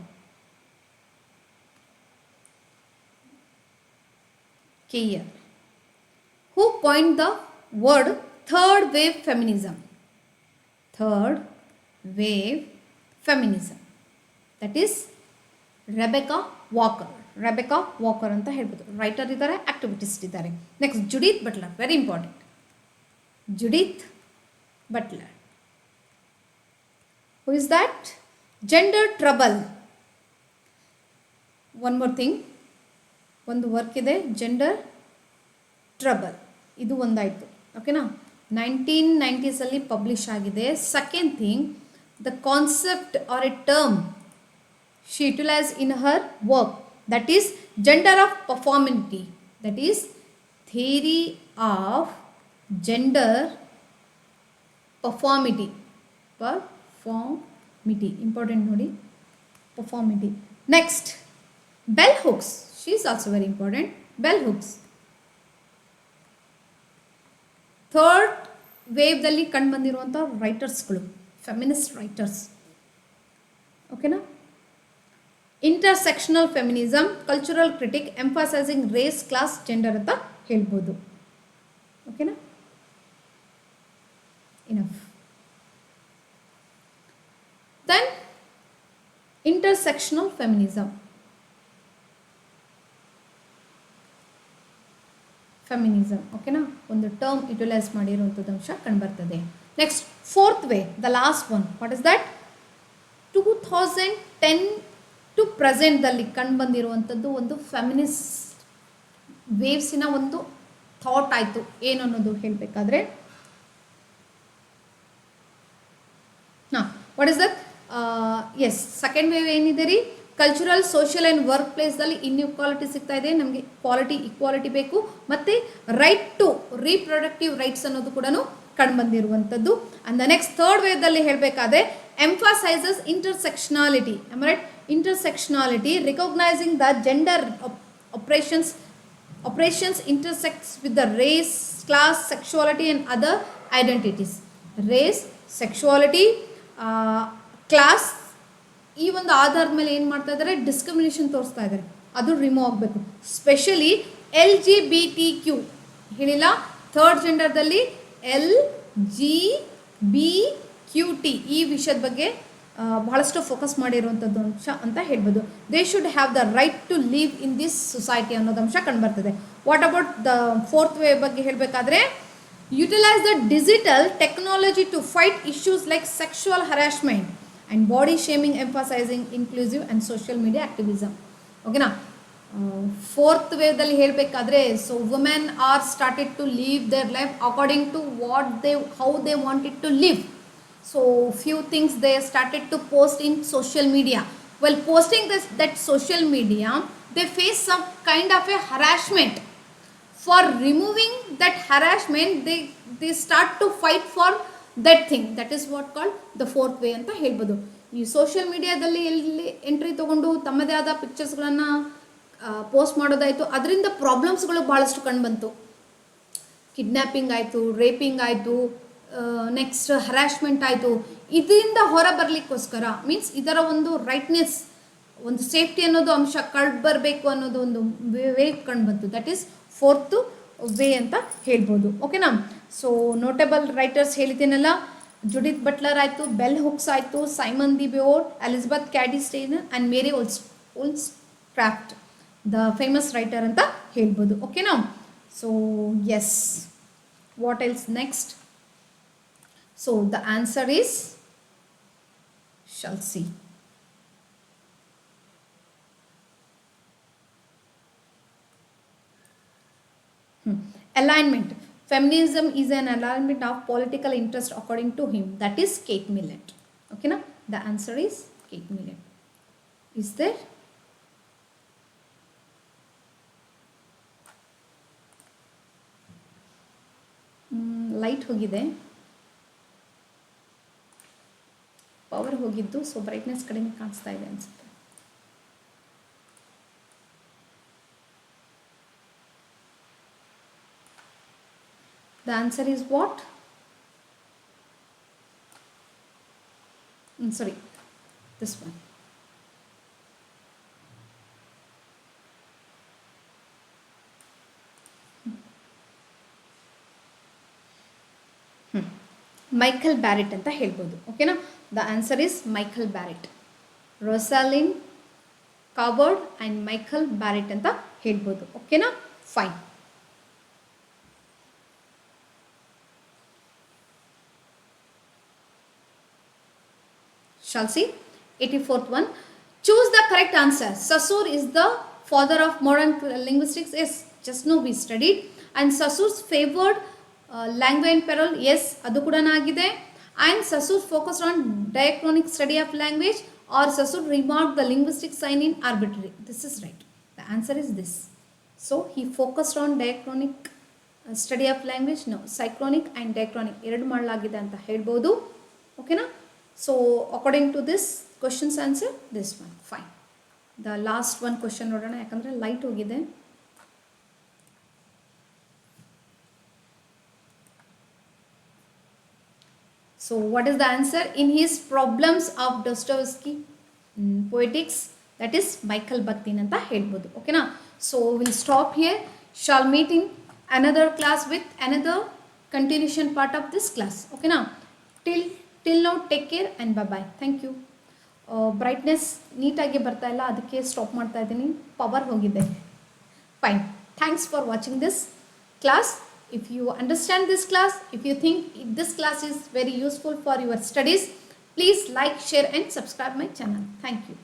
Keir, who coined the word third wave feminism. Third wave feminism. That is Rebecca Walker. Rebecca Walker ಅಂತ ಹೇಳ್ಬೋದು. Writer ಇದ್ದಾರೆ, activist ಇದ್ದಾರೆ. Next Judith Butler, very important. Judith Butler. Who is that? Gender trouble. One more thing. ಒಂದು work ಇದೆ, gender trouble. ಇದು ಒಂದಾಯಿತು. ಓಕೆನಾ? 1990s publish ಆಗಿದೆ. Second thing, the concept R a term she utilized in her work, that is gender of performity. That is theory of gender performity. Performity important nodi, performity. Next, bell hooks. She is also very important. Bell hooks. Third ವೇವ್ದಲ್ಲಿ ಕಂಡು ಬಂದಿರುವಂಥ ರೈಟರ್ಸ್ಗಳು, feminist writers. ಓಕೆನಾ? Intersectional feminism, cultural critic, emphasizing race, class, gender ಅಂತ ಹೇಳ್ಬೋದು. ಓಕೆನಾ? Enough. Then intersectional feminism. ಓಕೆನಾ? ಒಂದು ಟರ್ಮ್ ಯುಟಿಲೈಸ್ ಮಾಡಿರುವಂಥದ್ದು ಅಂಶ ಕಂಡುಬರ್ತದೆ. Next fourth wave, the last one. What is that? 2010 to ಪ್ರೆಸೆಂಟ್ದಲ್ಲಿ ಕಂಡು ಬಂದಿರುವಂಥದ್ದು ಒಂದು ಫೆಮಿನಿಸ್ಟ್ ವೇವ್ಸಿನ ಒಂದು ಥಾಟ್ ಆಯಿತು. ಏನು ಅನ್ನೋದು ಹೇಳಬೇಕಾದ್ರೆ, what is that? Yes, second wave ಏನಿದೆ ರೀ, ಕಲ್ಚರಲ್, ಸೋಷಿಯಲ್ ಆ್ಯಂಡ್ ವರ್ಕ್ ಪ್ಲೇಸ್ದಲ್ಲಿ ಇನ್ಇಕ್ವಾಲಿಟಿ ಸಿಗ್ತಾ ಇದೆ. ನಮಗೆ ಇಕ್ವಾಲಿಟಿ ಬೇಕು, ಮತ್ತು ರೈಟ್ ಟು ರೀಪ್ರೊಡಕ್ಟಿವ್ ರೈಟ್ಸ್ ಅನ್ನೋದು ಕೂಡ ಕಂಡು ಬಂದಿರುವಂಥದ್ದು. ಆ್ಯಂಡ್ ದ ನೆಕ್ಸ್ಟ್ ಥರ್ಡ್ ವೇವ್ದಲ್ಲಿ ಹೇಳಬೇಕಾದ್ರೆ emphasizes intersectionality. Right? intersectionality, recognizing that gender operations intersects with the race, class, sexuality and other identities. Race, sexuality, class, ಈ ಒಂದು ಆಧಾರದ ಮೇಲೆ ಏನು ಮಾಡ್ತಾ ಇದ್ದಾರೆ, ಡಿಸ್ಕ್ರಿಮಿನೇಷನ್ ತೋರಿಸ್ತಾ ಇದ್ದಾರೆ. ಅದು ರಿಮೂವ್ ಆಗಬೇಕು. ಸ್ಪೆಷಲಿ LGBTQ ಹೇಳಿಲ್ಲ, ಥರ್ಡ್ ಜೆಂಡರ್ದಲ್ಲಿ LGBTQ ಈ ವಿಷಯದ ಬಗ್ಗೆ ಬಹಳಷ್ಟು ಫೋಕಸ್ ಮಾಡಿರುವಂಥದ್ದು ಅಂಶ ಅಂತ ಹೇಳ್ಬೋದು. They should have the right to live in this society ಅನ್ನೋದು ಅಂಶ ಕಂಡುಬರ್ತದೆ. What about the fourth way ಬಗ್ಗೆ ಹೇಳಬೇಕಾದ್ರೆ, utilise the digital technology to fight issues like sexual harassment and body shaming, emphasising inclusive and social media activism. ಓಕೆನಾ? Fourth ವೇವ್ದಲ್ಲಿ ಹೇಳಬೇಕಾದ್ರೆ, so women are started to leave their life according to how they wanted to live. So few things they started to post in social media. While posting that social media, they face some kind of a harassment. For removing that harassment, they start to fight for that thing. That is what called the fourth way ಅಂತ ಹೇಳ್ಬೋದು. ಈ social ಮೀಡಿಯಾದಲ್ಲಿ ಎಲ್ಲಿ entry ತೊಗೊಂಡು ತಮ್ಮದೇ ಆದ ಪಿಕ್ಚರ್ಸ್ಗಳನ್ನು post ಮಾಡೋದಾಯಿತು, ಅದರಿಂದ ಪ್ರಾಬ್ಲಮ್ಸ್ಗಳು ಭಾಳಷ್ಟು ಕಂಡುಬಂತು. ಕಿಡ್ನ್ಯಾಪಿಂಗ್ ಆಯಿತು, ರೇಪಿಂಗ್ ಆಯಿತು, ನೆಕ್ಸ್ಟ್ ಹರಾಸ್ಮೆಂಟ್ ಆಯಿತು. ಇದರಿಂದ ಹೊರ ಬರಲಿಕ್ಕೋಸ್ಕರ, ಮೀನ್ಸ್ ಇದರ ಒಂದು ರೈಟ್ನೆಸ್, ಒಂದು ಸೇಫ್ಟಿ ಅನ್ನೋದು ಅಂಶ ಕಳ್ದು ಬರಬೇಕು ಅನ್ನೋದು ಒಂದು ವೇ ಕಂಡು ಬಂತು. ದಟ್ ಈಸ್ ಫೋರ್ತ್ ವೇ ಅಂತ ಹೇಳ್ಬೋದು. ಓಕೆನಾ? ಸೊ ನೋಟೇಬಲ್ ರೈಟರ್ಸ್ ಹೇಳಿದ್ದೀನಲ್ಲ, ಜುಡಿತ್ ಬಟ್ಲರ್ ಆಯಿತು, ಬೆಲ್ ಹುಕ್ಸ್ ಆಯಿತು, Simone de Beauvoir, Elizabeth Cady Stanton and Mary wollstonecraft, the famous writer ಅಂತ ಹೇಳ್ಬೋದು. ಓಕೆನಾ? So yes, what else next? So the answer is, shall see. Alignment. Feminism is an alignment of political interest according to him. That is Kate Millett. Okay, na? The answer is Kate Millett. Is there? Light ಹೋಗಿದೆ, power ಹೋಗಿದ್ದು, so brightness ಕಡಿಮೆ ಕಾಣಿಸ್ತಾ ಇದೆ ಅನಿಸುತ್ತೆ. The answer is what? sorry, this one. Michael Barrett ಅಂತ ಹೇಳ್ಬೋದು. ಓಕೆನಾ? The answer is Michael Barrett. Rosalind Coward and Michael Barrett ಅಂತ ಹೇಳ್ಬೋದು. ಓಕೆನಾ? Fine. Shall see 84th one. Choose the correct answer. Saussure is the father of modern linguistics. Yes, just now we studied. And Saussure's favored language and parole. Yes, adu kuda agide. And Saussure focused on diachronic study of language, or Saussure remarked the linguistic sign in arbitrary. This is right. The answer is this. So he focused on diachronic study of language. No, synchronic and diachronic ಎರಡು ಮಾಡಲಾಗಿದೆ ಅಂತ ಹೇಳ್ಬೋದು. ಓಕೆನಾ? So according to this question's answer, this one. Fine. The last one question ನೋಡೋಣ, ಯಾಕಂದರೆ light ಹೋಗಿದೆ. So what is the answer? In his Problems of Dostoevsky Poetics, that is Michael Bakhtin ಅಂತ ಹೇಳ್ಬೋದು. ಓಕೆನಾ? So we'll stop here. Shall meet in another class with another continuation part of this class. ಓಕೆನಾ? Till now, take care and bye-bye. Thank you. Brightness ನೀಟಾಗಿ ಬರ್ತಾ ಇಲ್ಲ, ಅದಕ್ಕೆ stop ಮಾಡ್ತಾ ಇದ್ದೀನಿ. ಪವರ್ ಹೋಗಿದೆ. Fine. Thanks for watching this class. If you understand this class, if you think this class is very useful for your studies, please like, share and subscribe my channel. Thank you.